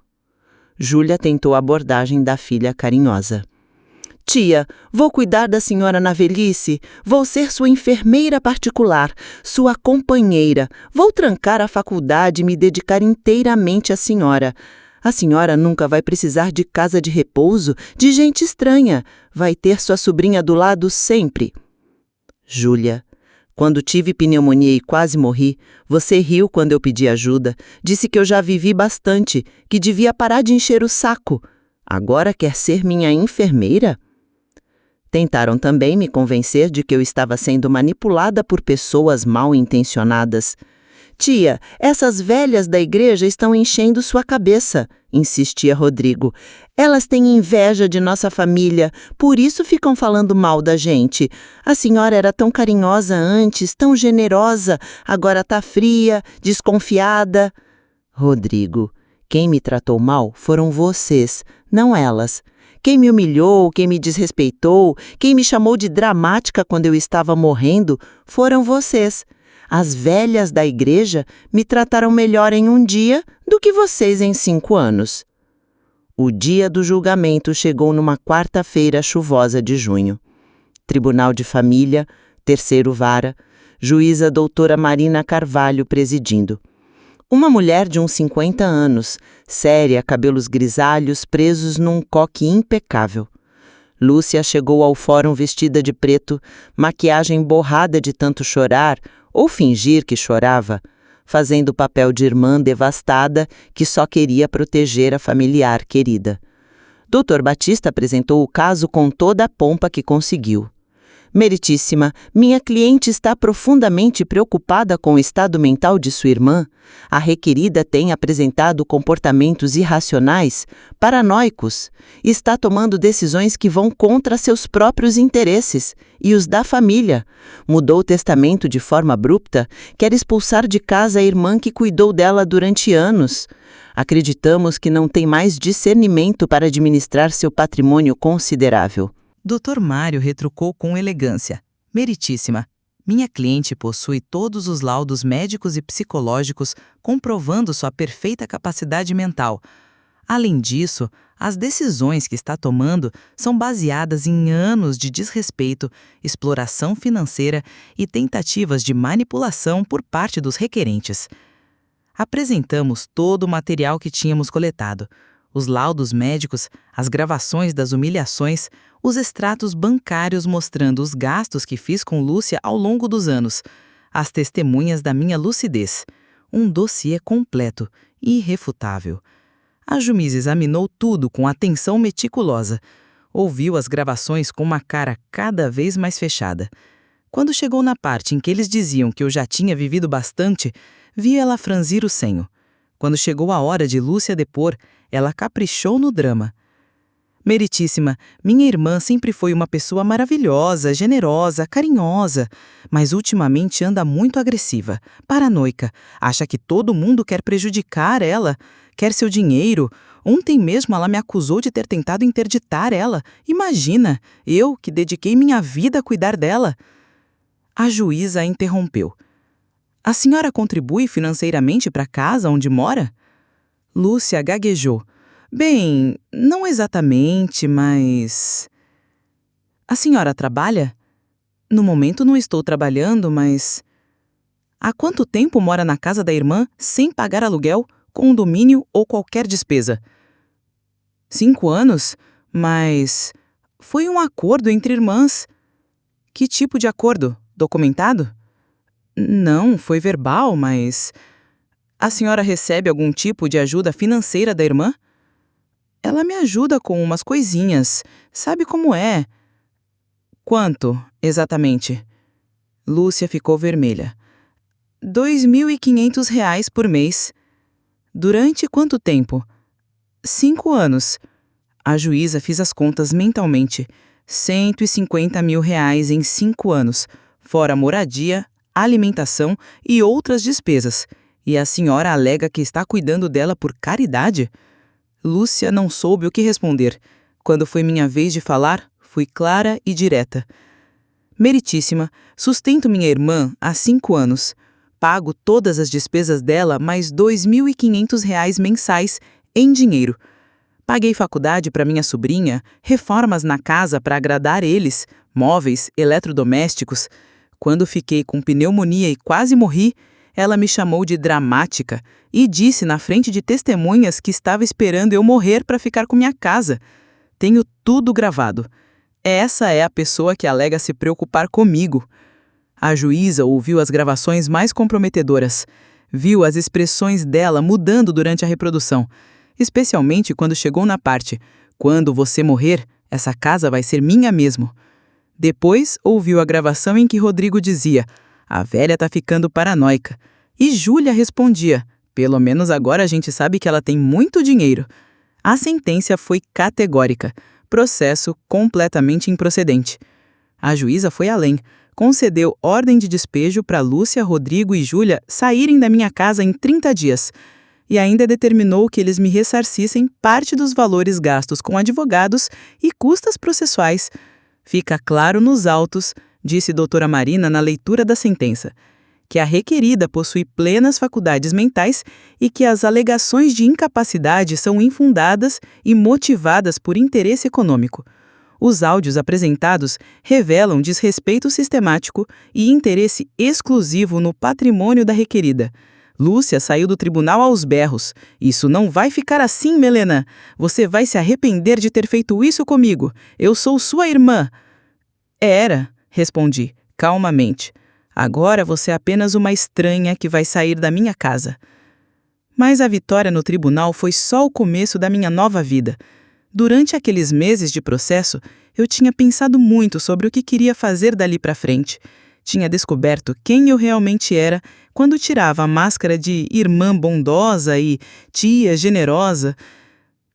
Júlia tentou a abordagem da filha carinhosa. Tia, vou cuidar da senhora na velhice, vou ser sua enfermeira particular, sua companheira, vou trancar a faculdade e me dedicar inteiramente à senhora. A senhora nunca vai precisar de casa de repouso, de gente estranha, vai ter sua sobrinha do lado sempre. Júlia, quando tive pneumonia e quase morri, você riu quando eu pedi ajuda, disse que eu já vivi bastante, que devia parar de encher o saco. Agora quer ser minha enfermeira? Tentaram também me convencer de que eu estava sendo manipulada por pessoas mal intencionadas. Tia, essas velhas da igreja estão enchendo sua cabeça, insistia Rodrigo. Elas têm inveja de nossa família, por isso ficam falando mal da gente. A senhora era tão carinhosa antes, tão generosa, agora tá fria, desconfiada. Rodrigo, quem me tratou mal foram vocês, não elas. Quem me humilhou, quem me desrespeitou, quem me chamou de dramática quando eu estava morrendo, foram vocês. As velhas da igreja me trataram melhor em um dia do que vocês em 5 anos. O dia do julgamento chegou numa quarta-feira chuvosa de junho. Tribunal de Família, 3º Vara, juíza doutora Marina Carvalho presidindo. Uma mulher de uns 50 anos, séria, cabelos grisalhos, presos num coque impecável. Lúcia chegou ao fórum vestida de preto, maquiagem borrada de tanto chorar, ou fingir que chorava, fazendo o papel de irmã devastada que só queria proteger a familiar querida. Dr. Batista apresentou o caso com toda a pompa que conseguiu. Meritíssima, minha cliente está profundamente preocupada com o estado mental de sua irmã. A requerida tem apresentado comportamentos irracionais, paranoicos. Está tomando decisões que vão contra seus próprios interesses e os da família. Mudou o testamento de forma abrupta, quer expulsar de casa a irmã que cuidou dela durante anos. Acreditamos que não tem mais discernimento para administrar seu patrimônio considerável. Dr. Mário retrucou com elegância. Meritíssima, minha cliente possui todos os laudos médicos e psicológicos comprovando sua perfeita capacidade mental. Além disso, as decisões que está tomando são baseadas em anos de desrespeito, exploração financeira e tentativas de manipulação por parte dos requerentes. Apresentamos todo o material que tínhamos coletado. Os laudos médicos, as gravações das humilhações, os extratos bancários mostrando os gastos que fiz com Lúcia ao longo dos anos, as testemunhas da minha lucidez. Um dossiê completo e irrefutável. A juíza examinou tudo com atenção meticulosa. Ouviu as gravações com uma cara cada vez mais fechada. Quando chegou na parte em que eles diziam que eu já tinha vivido bastante, vi ela franzir o senho. Quando chegou a hora de Lúcia depor, ela caprichou no drama. Meritíssima, minha irmã sempre foi uma pessoa maravilhosa, generosa, carinhosa, mas ultimamente anda muito agressiva, paranoica, acha que todo mundo quer prejudicar ela, quer seu dinheiro. Ontem mesmo ela me acusou de ter tentado interditar ela. Imagina, eu que dediquei minha vida a cuidar dela. A juíza a interrompeu. A senhora contribui financeiramente para a casa onde mora? Lúcia gaguejou. Bem, não exatamente, mas... A senhora trabalha? No momento não estou trabalhando, mas... Há quanto tempo mora na casa da irmã sem pagar aluguel, condomínio ou qualquer despesa? 5 anos? Mas... Foi um acordo entre irmãs. Que tipo de acordo? Documentado? Não, foi verbal, mas... A senhora recebe algum tipo de ajuda financeira da irmã? Ela me ajuda com umas coisinhas. Sabe como é? Quanto, exatamente? Lúcia ficou vermelha. R$ 2.500 por mês. Durante quanto tempo? 5 anos. A juíza fez as contas mentalmente. R$ 150 mil em 5 anos, fora moradia, alimentação e outras despesas. E a senhora alega que está cuidando dela por caridade? Lúcia não soube o que responder. Quando foi minha vez de falar, fui clara e direta. Meritíssima, sustento minha irmã há 5 anos. Pago todas as despesas dela mais R$ 2.500 mensais em dinheiro. Paguei faculdade para minha sobrinha, reformas na casa para agradar eles, móveis, eletrodomésticos. Quando fiquei com pneumonia e quase morri, ela me chamou de dramática e disse na frente de testemunhas que estava esperando eu morrer para ficar com minha casa. Tenho tudo gravado. Essa é a pessoa que alega se preocupar comigo. A juíza ouviu as gravações mais comprometedoras. Viu as expressões dela mudando durante a reprodução, especialmente quando chegou na parte: quando você morrer, essa casa vai ser minha mesmo. Depois, ouviu a gravação em que Rodrigo dizia: "A velha tá ficando paranoica." E Júlia respondia: "Pelo menos agora a gente sabe que ela tem muito dinheiro." A sentença foi categórica: processo completamente improcedente. A juíza foi além. Concedeu ordem de despejo para Lúcia, Rodrigo e Júlia saírem da minha casa em 30 dias. E ainda determinou que eles me ressarcissem parte dos valores gastos com advogados e custas processuais. Fica claro nos autos, disse doutora Marina na leitura da sentença, que a requerida possui plenas faculdades mentais e que as alegações de incapacidade são infundadas e motivadas por interesse econômico. Os áudios apresentados revelam desrespeito sistemático e interesse exclusivo no patrimônio da requerida. Lúcia saiu do tribunal aos berros. "Isso não vai ficar assim, Melena. Você vai se arrepender de ter feito isso comigo. Eu sou sua irmã." "Era", respondi, calmamente. "Agora você é apenas uma estranha que vai sair da minha casa." Mas a vitória no tribunal foi só o começo da minha nova vida. Durante aqueles meses de processo, eu tinha pensado muito sobre o que queria fazer dali para frente. Tinha descoberto quem eu realmente era quando tirava a máscara de irmã bondosa e tia generosa.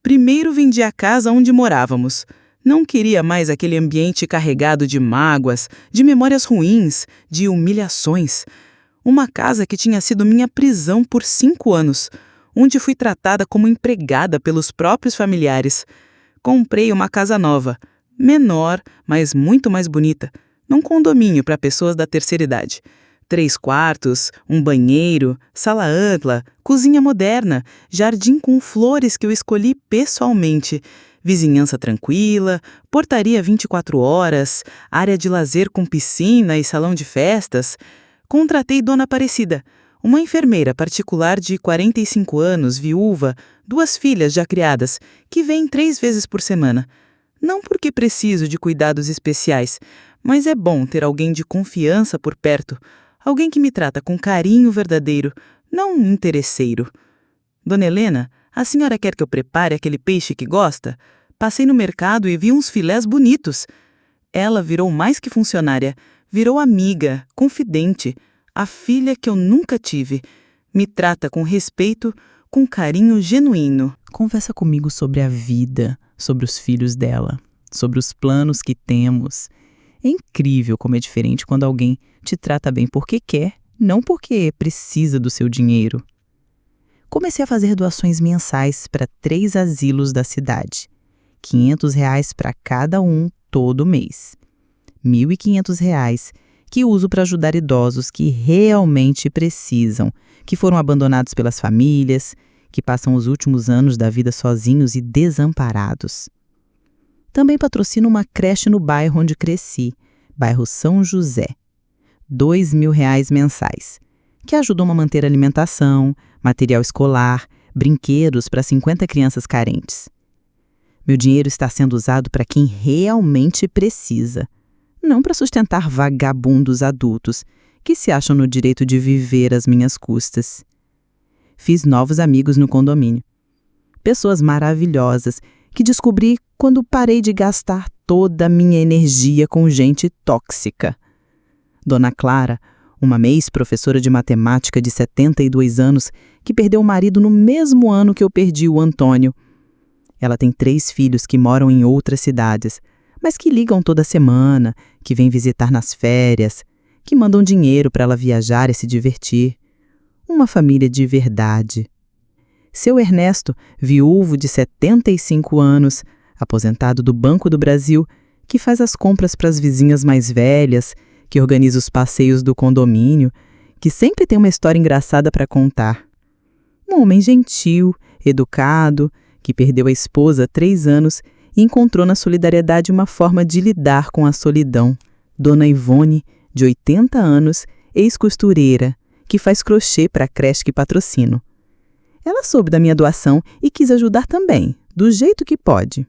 Primeiro vendi a casa onde morávamos. Não queria mais aquele ambiente carregado de mágoas, de memórias ruins, de humilhações. Uma casa que tinha sido minha prisão por 5 anos, onde fui tratada como empregada pelos próprios familiares. Comprei uma casa nova, menor, mas muito mais bonita, num condomínio para pessoas da terceira idade. 3 quartos, um banheiro, sala ampla, cozinha moderna, jardim com flores que eu escolhi pessoalmente, vizinhança tranquila, portaria 24 horas, área de lazer com piscina e salão de festas. Contratei Dona Aparecida, uma enfermeira particular de 45 anos, viúva, 2 filhas já criadas, que vem 3 vezes por semana. Não porque preciso de cuidados especiais, mas é bom ter alguém de confiança por perto, alguém que me trata com carinho verdadeiro, não interesseiro. "Dona Helena, a senhora quer que eu prepare aquele peixe que gosta? Passei no mercado e vi uns filés bonitos." Ela virou mais que funcionária, virou amiga, confidente, a filha que eu nunca tive. Me trata com respeito, com carinho genuíno. Conversa comigo sobre a vida, sobre os filhos dela, sobre os planos que temos. É incrível como é diferente quando alguém te trata bem porque quer, não porque precisa do seu dinheiro. Comecei a fazer doações mensais para 3 asilos da cidade. R$ 500 para cada um todo mês. R$ 1.500 que uso para ajudar idosos que realmente precisam, que foram abandonados pelas famílias, que passam os últimos anos da vida sozinhos e desamparados. Também patrocino uma creche no bairro onde cresci, bairro São José. R$ 2.000 mensais, que ajudam a manter alimentação, material escolar, brinquedos para 50 crianças carentes. Meu dinheiro está sendo usado para quem realmente precisa, não para sustentar vagabundos adultos que se acham no direito de viver às minhas custas. Fiz novos amigos no condomínio. Pessoas maravilhosas que descobri quando parei de gastar toda a minha energia com gente tóxica. Dona Clara, uma ex-professora de matemática de 72 anos que perdeu o marido no mesmo ano que eu perdi o Antônio. Ela tem 3 filhos que moram em outras cidades, mas que ligam toda semana, que vêm visitar nas férias, que mandam dinheiro para ela viajar e se divertir. Uma família de verdade. Seu Ernesto, viúvo de 75 anos, aposentado do Banco do Brasil, que faz as compras para as vizinhas mais velhas, que organiza os passeios do condomínio, que sempre tem uma história engraçada para contar. Um homem gentil, educado, que perdeu a esposa há 3 anos e encontrou na solidariedade uma forma de lidar com a solidão. Dona Ivone, de 80 anos, ex-costureira, que faz crochê para a creche que patrocino. Ela soube da minha doação e quis ajudar também, do jeito que pode.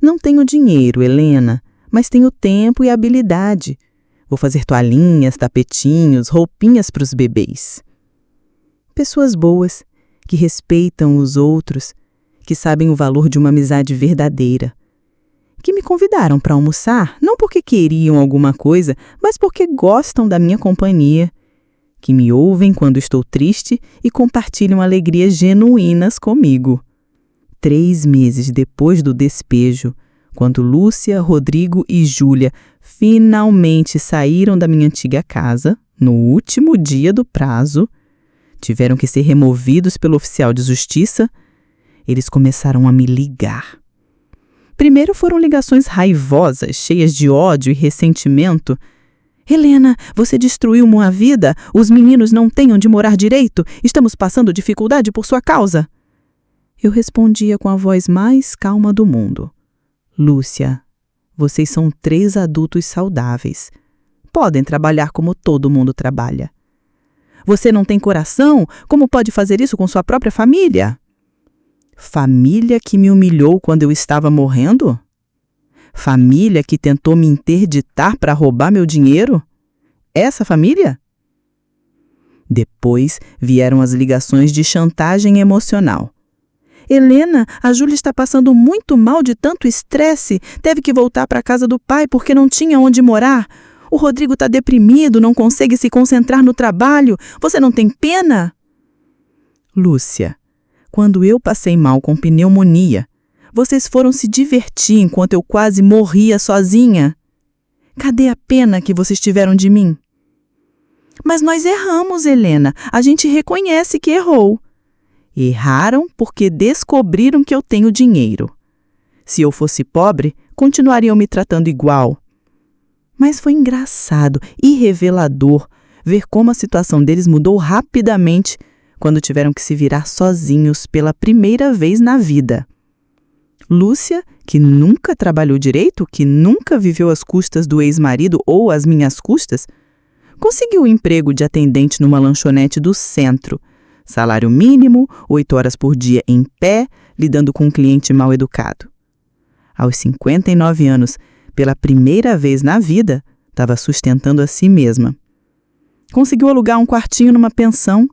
Não tenho dinheiro, Helena, mas tenho tempo e habilidade. Vou fazer toalhinhas, tapetinhos, roupinhas para os bebês. Pessoas boas, que respeitam os outros, que sabem o valor de uma amizade verdadeira, que me convidaram para almoçar, não porque queriam alguma coisa, mas porque gostam da minha companhia, que me ouvem quando estou triste e compartilham alegrias genuínas comigo. 3 meses depois do despejo, quando Lúcia, Rodrigo e Júlia finalmente saíram da minha antiga casa, no último dia do prazo, tiveram que ser removidos pelo oficial de justiça, eles começaram a me ligar. Primeiro foram ligações raivosas, cheias de ódio e ressentimento. Helena, você destruiu uma vida? Os meninos não têm onde morar direito? Estamos passando dificuldade por sua causa. Eu respondia com a voz mais calma do mundo. Lúcia, vocês são 3 adultos saudáveis. Podem trabalhar como todo mundo trabalha. Você não tem coração? Como pode fazer isso com sua própria família? Família que me humilhou quando eu estava morrendo? Família que tentou me interditar para roubar meu dinheiro? Essa família? Depois vieram as ligações de chantagem emocional. Helena, a Júlia está passando muito mal de tanto estresse. Teve que voltar para a casa do pai porque não tinha onde morar. O Rodrigo está deprimido, não consegue se concentrar no trabalho. Você não tem pena? Lúcia, quando eu passei mal com pneumonia, vocês foram se divertir enquanto eu quase morria sozinha. Cadê a pena que vocês tiveram de mim? Mas nós erramos, Helena. A gente reconhece que errou. Erraram porque descobriram que eu tenho dinheiro. Se eu fosse pobre, continuariam me tratando igual. Mas foi engraçado e revelador ver como a situação deles mudou rapidamente quando tiveram que se virar sozinhos pela primeira vez na vida. Lúcia, que nunca trabalhou direito, que nunca viveu às custas do ex-marido ou às minhas custas, conseguiu um emprego de atendente numa lanchonete do centro. Salário mínimo, 8 horas por dia em pé, lidando com um cliente mal educado. Aos 59 anos, pela primeira vez na vida, estava sustentando a si mesma. Conseguiu alugar um quartinho numa pensão,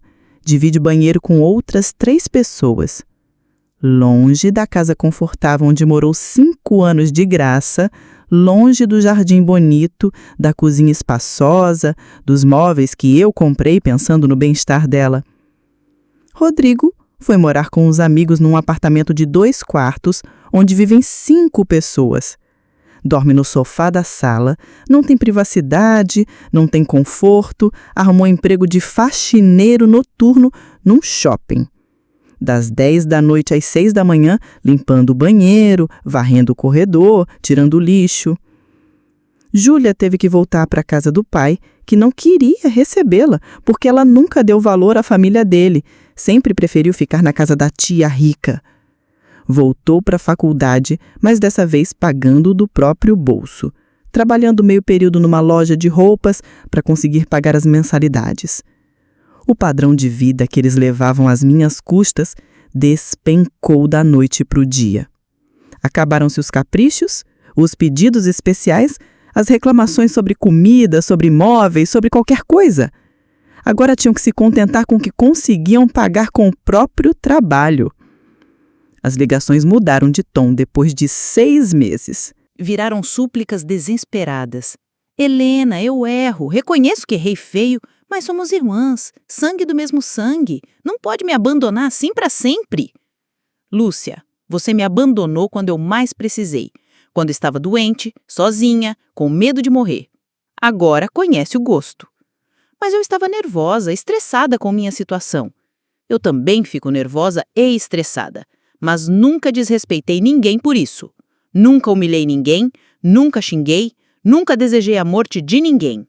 divide banheiro com outras 3 pessoas. Longe da casa confortável onde morou 5 anos de graça, longe do jardim bonito, da cozinha espaçosa, dos móveis que eu comprei pensando no bem-estar dela. Rodrigo foi morar com os amigos num apartamento de 2 quartos, onde vivem 5 pessoas. Dorme no sofá da sala, não tem privacidade, não tem conforto, arrumou emprego de faxineiro noturno num shopping. Das 10 da noite às 6 da manhã, limpando o banheiro, varrendo o corredor, tirando o lixo. Júlia teve que voltar para a casa do pai, que não queria recebê-la, porque ela nunca deu valor à família dele, sempre preferiu ficar na casa da tia rica. Voltou para a faculdade, mas dessa vez pagando do próprio bolso, trabalhando meio período numa loja de roupas para conseguir pagar as mensalidades. O padrão de vida que eles levavam às minhas custas despencou da noite para o dia. Acabaram-se os caprichos, os pedidos especiais, as reclamações sobre comida, sobre móveis, sobre qualquer coisa. Agora tinham que se contentar com o que conseguiam pagar com o próprio trabalho. As ligações mudaram de tom depois de 6 meses. Viraram súplicas desesperadas. Helena, eu erro, reconheço que errei feio, mas somos irmãs, sangue do mesmo sangue. Não pode me abandonar assim para sempre. Lúcia, você me abandonou quando eu mais precisei. Quando estava doente, sozinha, com medo de morrer. Agora conhece o gosto. Mas eu estava nervosa, estressada com minha situação. Eu também fico nervosa e estressada, mas nunca desrespeitei ninguém por isso. Nunca humilhei ninguém, nunca xinguei, nunca desejei a morte de ninguém.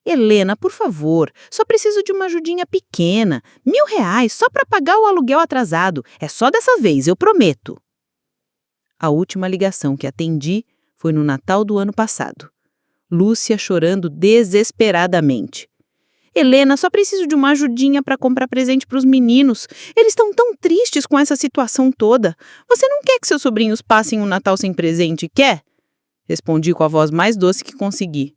Helena, por favor, só preciso de uma ajudinha pequena, R$ 1.000 só para pagar o aluguel atrasado. É só dessa vez, eu prometo. A última ligação que atendi foi no Natal do ano passado. Lúcia chorando desesperadamente. Helena, só preciso de uma ajudinha para comprar presente para os meninos. Eles estão tão tristes com essa situação toda. Você não quer que seus sobrinhos passem um Natal sem presente, quer? Respondi com a voz mais doce que consegui.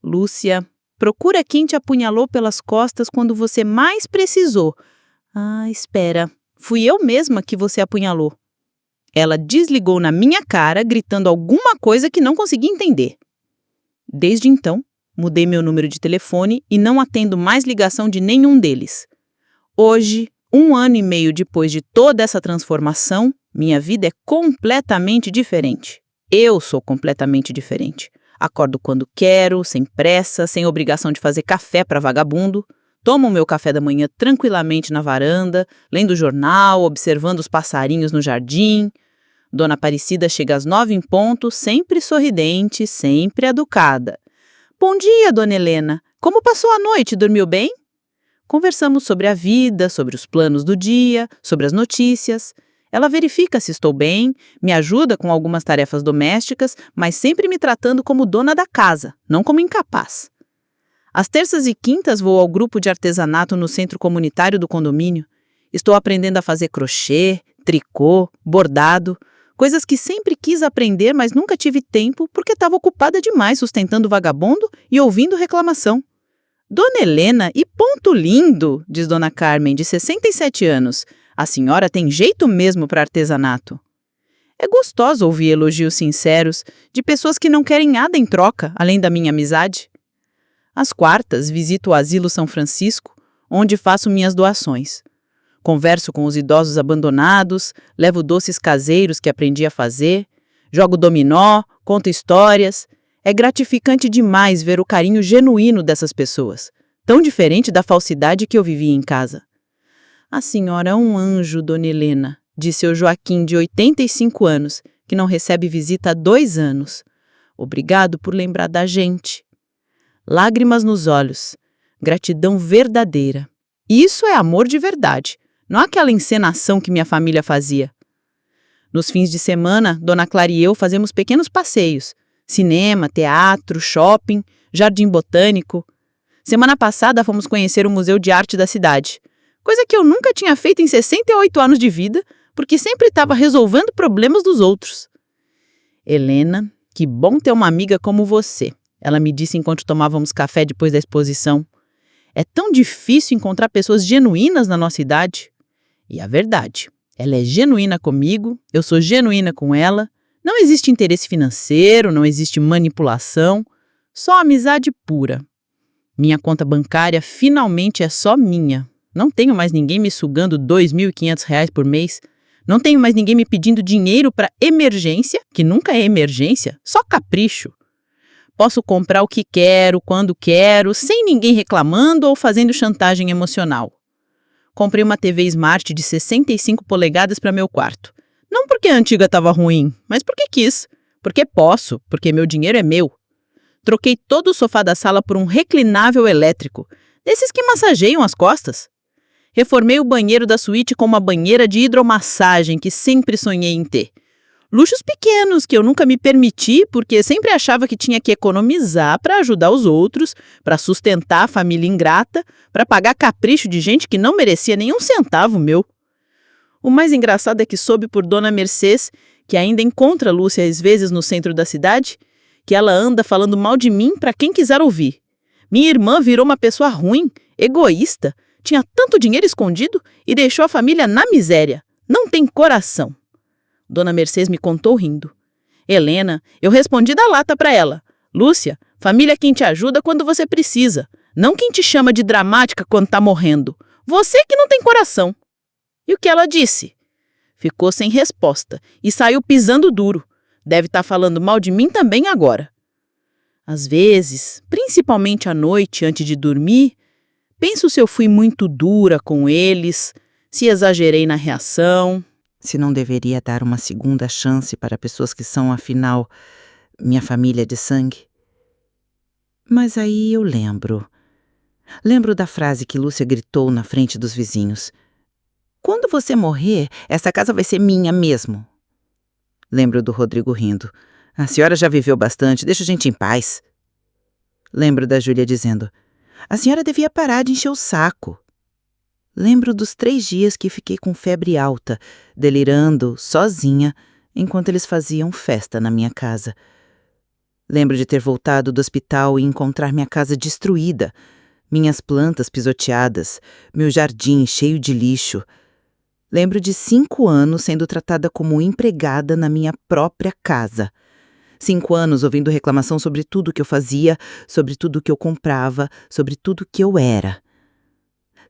Lúcia, procura quem te apunhalou pelas costas quando você mais precisou. Ah, espera. Fui eu mesma que você apunhalou. Ela desligou na minha cara, gritando alguma coisa que não consegui entender. Desde então, mudei meu número de telefone e não atendo mais ligação de nenhum deles. Hoje, 1 ano e meio depois de toda essa transformação, minha vida é completamente diferente. Eu sou completamente diferente. Acordo quando quero, sem pressa, sem obrigação de fazer café para vagabundo. Tomo o meu café da manhã tranquilamente na varanda, lendo o jornal, observando os passarinhos no jardim. Dona Aparecida chega às 9 em ponto, sempre sorridente, sempre educada. Bom dia, Dona Helena. Como passou a noite? Dormiu bem? Conversamos sobre a vida, sobre os planos do dia, sobre as notícias. Ela verifica se estou bem, me ajuda com algumas tarefas domésticas, mas sempre me tratando como dona da casa, não como incapaz. Às terças e quintas vou ao grupo de artesanato no centro comunitário do condomínio. Estou aprendendo a fazer crochê, tricô, bordado, coisas que sempre quis aprender, mas nunca tive tempo porque estava ocupada demais sustentando o vagabundo e ouvindo reclamação. Dona Helena, e ponto lindo, diz Dona Carmen, de 67 anos. A senhora tem jeito mesmo para artesanato. É gostoso ouvir elogios sinceros de pessoas que não querem nada em troca, além da minha amizade. Às quartas, visito o Asilo São Francisco, onde faço minhas doações. Converso com os idosos abandonados, levo doces caseiros que aprendi a fazer, jogo dominó, conto histórias. É gratificante demais ver o carinho genuíno dessas pessoas, tão diferente da falsidade que eu vivia em casa. A senhora é um anjo, Dona Helena, disse o Joaquim, de 85 anos, que não recebe visita há 2 anos. Obrigado por lembrar da gente. Lágrimas nos olhos, gratidão verdadeira. Isso é amor de verdade, não aquela encenação que minha família fazia. Nos fins de semana, Dona Clara e eu fazemos pequenos passeios. Cinema, teatro, shopping, jardim botânico. Semana passada fomos conhecer o Museu de Arte da cidade, coisa que eu nunca tinha feito em 68 anos de vida, porque sempre estava resolvendo problemas dos outros. Helena, que bom ter uma amiga como você, ela me disse enquanto tomávamos café depois da exposição. É tão difícil encontrar pessoas genuínas na nossa idade. E a verdade, ela é genuína comigo, eu sou genuína com ela. Não existe interesse financeiro, não existe manipulação, só amizade pura. Minha conta bancária finalmente é só minha. Não tenho mais ninguém me sugando R$ 2.500 por mês. Não tenho mais ninguém me pedindo dinheiro para emergência, que nunca é emergência, só capricho. Posso comprar o que quero, quando quero, sem ninguém reclamando ou fazendo chantagem emocional. Comprei uma TV Smart de 65 polegadas para meu quarto. Não porque a antiga estava ruim, mas porque quis. Porque posso, porque meu dinheiro é meu. Troquei todo o sofá da sala por um reclinável elétrico, desses que massageiam as costas. Reformei o banheiro da suíte com uma banheira de hidromassagem que sempre sonhei em ter. Luxos pequenos que eu nunca me permiti porque sempre achava que tinha que economizar para ajudar os outros, para sustentar a família ingrata, para pagar capricho de gente que não merecia nenhum centavo meu. O mais engraçado é que soube por Dona Mercês, que ainda encontra Lúcia às vezes no centro da cidade, que ela anda falando mal de mim para quem quiser ouvir. Minha irmã virou uma pessoa ruim, egoísta, tinha tanto dinheiro escondido e deixou a família na miséria. Não tem coração. Dona Mercês me contou rindo. Helena, eu respondi da lata para ela. Lúcia, família é quem te ajuda quando você precisa, não quem te chama de dramática quando tá morrendo. Você que não tem coração. E o que ela disse? Ficou sem resposta e saiu pisando duro. Deve estar falando mal de mim também agora. Às vezes, principalmente à noite antes de dormir, penso se eu fui muito dura com eles, se exagerei na reação. Se não deveria dar uma segunda chance para pessoas que são, afinal, minha família de sangue. Mas aí eu lembro. Lembro da frase que Lúcia gritou na frente dos vizinhos. Quando você morrer, essa casa vai ser minha mesmo. Lembro do Rodrigo rindo. A senhora já viveu bastante, deixa a gente em paz. Lembro da Júlia dizendo. A senhora devia parar de encher o saco. Lembro dos 3 dias que fiquei com febre alta, delirando, sozinha, enquanto eles faziam festa na minha casa. Lembro de ter voltado do hospital e encontrar minha casa destruída, minhas plantas pisoteadas, meu jardim cheio de lixo. Lembro de 5 anos sendo tratada como empregada na minha própria casa. 5 anos ouvindo reclamação sobre tudo que eu fazia, sobre tudo que eu comprava, sobre tudo que eu era.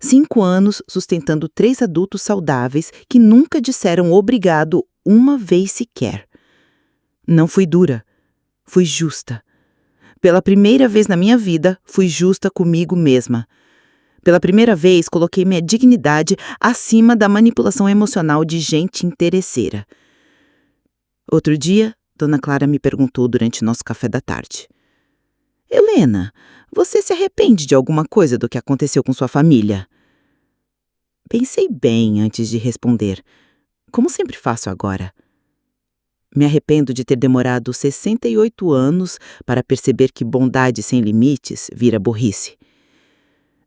5 anos sustentando 3 adultos saudáveis que nunca disseram obrigado uma vez sequer. Não fui dura, fui justa. Pela primeira vez na minha vida, fui justa comigo mesma. Pela primeira vez, coloquei minha dignidade acima da manipulação emocional de gente interesseira. Outro dia, Dona Clara me perguntou durante nosso café da tarde: Helena, você se arrepende de alguma coisa do que aconteceu com sua família? Pensei bem antes de responder, como sempre faço agora. Me arrependo de ter demorado 68 anos para perceber que bondade sem limites vira burrice.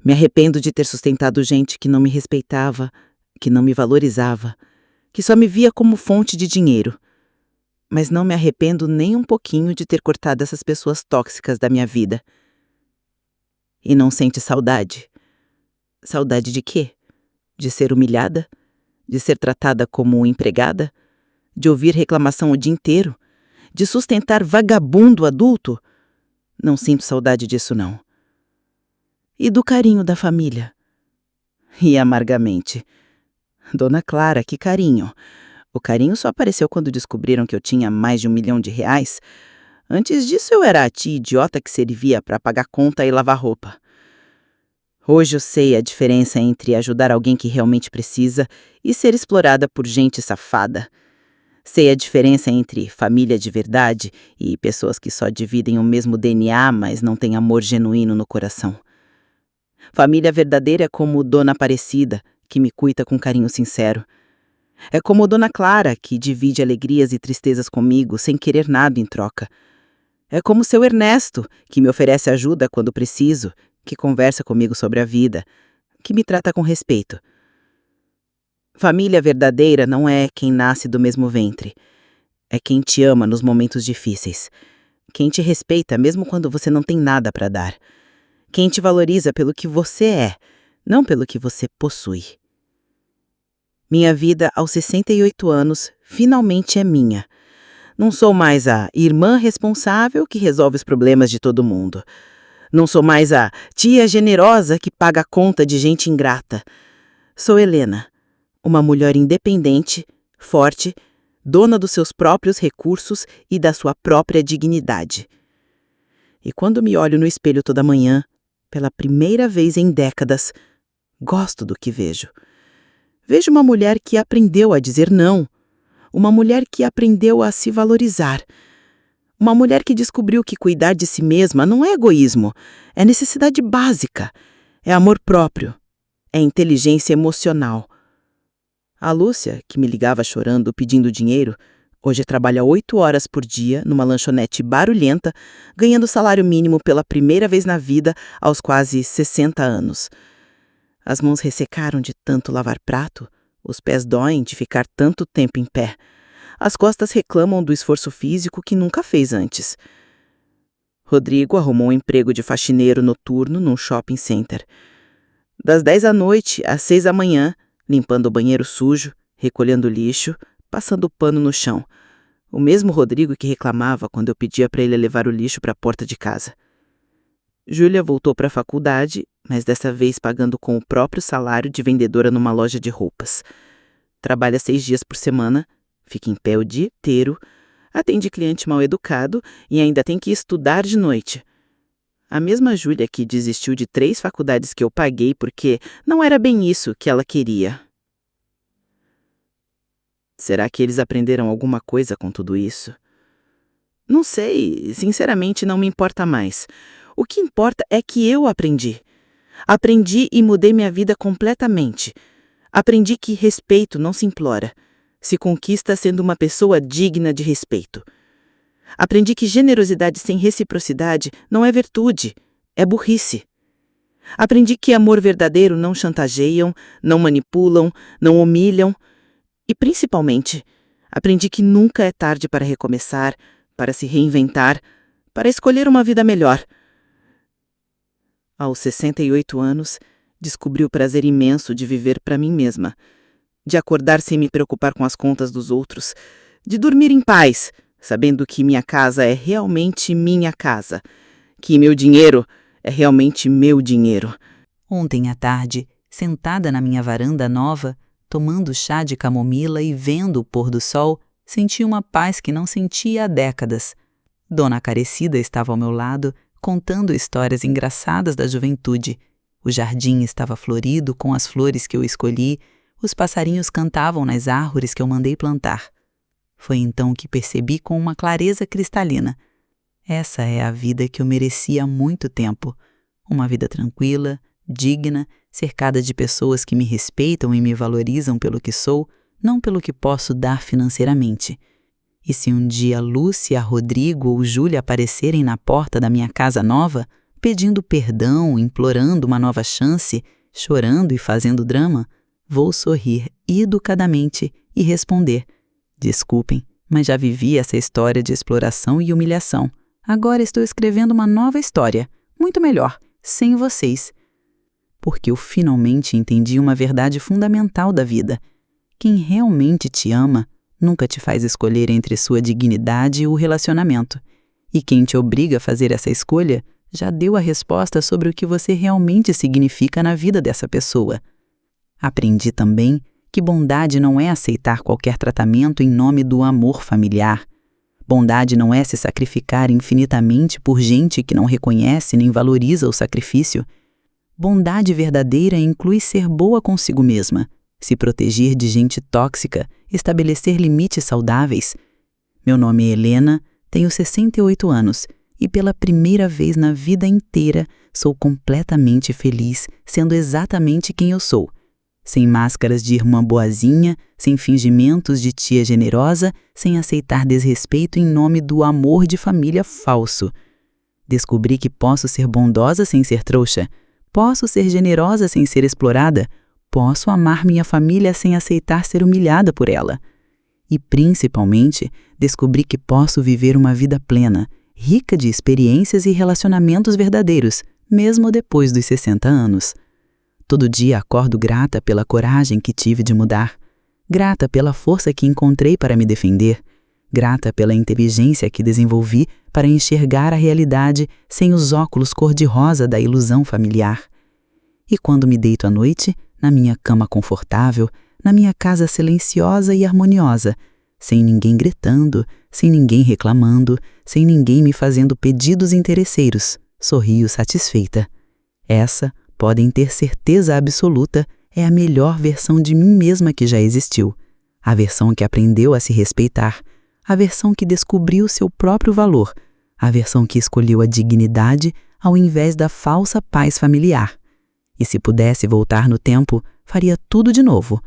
Me arrependo de ter sustentado gente que não me respeitava, que não me valorizava, que só me via como fonte de dinheiro. Mas não me arrependo nem um pouquinho de ter cortado essas pessoas tóxicas da minha vida. E não sente saudade? Saudade de quê? De ser humilhada? De ser tratada como empregada? De ouvir reclamação o dia inteiro? De sustentar vagabundo adulto? Não sinto saudade disso, não. E do carinho da família? E amargamente. Dona Clara, que carinho. O carinho só apareceu quando descobriram que eu tinha mais de R$1 milhão. Antes disso eu era a tia idiota que servia para pagar conta e lavar roupa. Hoje eu sei a diferença entre ajudar alguém que realmente precisa e ser explorada por gente safada. Sei a diferença entre família de verdade e pessoas que só dividem o mesmo DNA, mas não têm amor genuíno no coração. Família verdadeira é como Dona Aparecida, que me cuida com carinho sincero. É como Dona Clara, que divide alegrias e tristezas comigo sem querer nada em troca. É como seu Ernesto, que me oferece ajuda quando preciso, que conversa comigo sobre a vida, que me trata com respeito. Família verdadeira não é quem nasce do mesmo ventre. É quem te ama nos momentos difíceis. Quem te respeita mesmo quando você não tem nada para dar. Quem te valoriza pelo que você é, não pelo que você possui. Minha vida aos 68 anos finalmente é minha. Não sou mais a irmã responsável que resolve os problemas de todo mundo. Não sou mais a tia generosa que paga a conta de gente ingrata. Sou Helena, uma mulher independente, forte, dona dos seus próprios recursos e da sua própria dignidade. E quando me olho no espelho toda manhã, pela primeira vez em décadas, gosto do que vejo. Vejo uma mulher que aprendeu a dizer não. Uma mulher que aprendeu a se valorizar. Uma mulher que descobriu que cuidar de si mesma não é egoísmo, é necessidade básica, é amor próprio, é inteligência emocional. A Lúcia, que me ligava chorando pedindo dinheiro, hoje trabalha 8 horas por dia numa lanchonete barulhenta, ganhando salário mínimo pela primeira vez na vida aos quase 60 anos. As mãos ressecaram de tanto lavar prato, os pés doem de ficar tanto tempo em pé. As costas reclamam do esforço físico que nunca fez antes. Rodrigo arrumou um emprego de faxineiro noturno num shopping center. Das 10 da noite às 6 da manhã, limpando o banheiro sujo, recolhendo lixo, passando pano no chão. O mesmo Rodrigo que reclamava quando eu pedia para ele levar o lixo para a porta de casa. Júlia voltou para a faculdade, mas dessa vez pagando com o próprio salário de vendedora numa loja de roupas. Trabalha 6 dias por semana, fica em pé o dia inteiro, atende cliente mal educado e ainda tem que estudar de noite. A mesma Júlia que desistiu de 3 faculdades que eu paguei porque não era bem isso que ela queria. Será que eles aprenderam alguma coisa com tudo isso? Não sei, sinceramente não me importa mais. O que importa é que eu aprendi. Aprendi e mudei minha vida completamente. Aprendi que respeito não se implora, se conquista sendo uma pessoa digna de respeito. Aprendi que generosidade sem reciprocidade não é virtude, é burrice. Aprendi que amor verdadeiro não chantageiam, não manipulam, não humilham. E, principalmente, aprendi que nunca é tarde para recomeçar, para se reinventar, para escolher uma vida melhor. Aos 68 anos, descobri o prazer imenso de viver para mim mesma, de acordar sem me preocupar com as contas dos outros, de dormir em paz, sabendo que minha casa é realmente minha casa, que meu dinheiro é realmente meu dinheiro. Ontem à tarde, sentada na minha varanda nova, tomando chá de camomila e vendo o pôr do sol, senti uma paz que não sentia há décadas. Dona Aparecida estava ao meu lado, contando histórias engraçadas da juventude. O jardim estava florido com as flores que eu escolhi, os passarinhos cantavam nas árvores que eu mandei plantar. Foi então que percebi com uma clareza cristalina: essa é a vida que eu merecia há muito tempo. Uma vida tranquila, digna, cercada de pessoas que me respeitam e me valorizam pelo que sou, não pelo que posso dar financeiramente. E se um dia Lúcia, Rodrigo ou Júlia aparecerem na porta da minha casa nova, pedindo perdão, implorando uma nova chance, chorando e fazendo drama, vou sorrir educadamente e responder: desculpem, mas já vivi essa história de exploração e humilhação. Agora estou escrevendo uma nova história, muito melhor, sem vocês. Porque eu finalmente entendi uma verdade fundamental da vida. Quem realmente te ama nunca te faz escolher entre sua dignidade e o relacionamento. E quem te obriga a fazer essa escolha já deu a resposta sobre o que você realmente significa na vida dessa pessoa. Aprendi também que bondade não é aceitar qualquer tratamento em nome do amor familiar. Bondade não é se sacrificar infinitamente por gente que não reconhece nem valoriza o sacrifício. Bondade verdadeira inclui ser boa consigo mesma, se proteger de gente tóxica, estabelecer limites saudáveis. Meu nome é Helena, tenho 68 anos e pela primeira vez na vida inteira sou completamente feliz sendo exatamente quem eu sou. Sem máscaras de irmã boazinha, sem fingimentos de tia generosa, sem aceitar desrespeito em nome do amor de família falso. Descobri que posso ser bondosa sem ser trouxa, posso ser generosa sem ser explorada, posso amar minha família sem aceitar ser humilhada por ela. E, principalmente, descobri que posso viver uma vida plena, rica de experiências e relacionamentos verdadeiros, mesmo depois dos 60 anos. Todo dia acordo grata pela coragem que tive de mudar, grata pela força que encontrei para me defender, grata pela inteligência que desenvolvi para enxergar a realidade sem os óculos cor-de-rosa da ilusão familiar. E quando me deito à noite, na minha cama confortável, na minha casa silenciosa e harmoniosa, sem ninguém gritando, sem ninguém reclamando, sem ninguém me fazendo pedidos interesseiros, sorrio satisfeita. Essa, podem ter certeza absoluta, é a melhor versão de mim mesma que já existiu. A versão que aprendeu a se respeitar, a versão que descobriu seu próprio valor, a versão que escolheu a dignidade ao invés da falsa paz familiar. E se pudesse voltar no tempo, faria tudo de novo,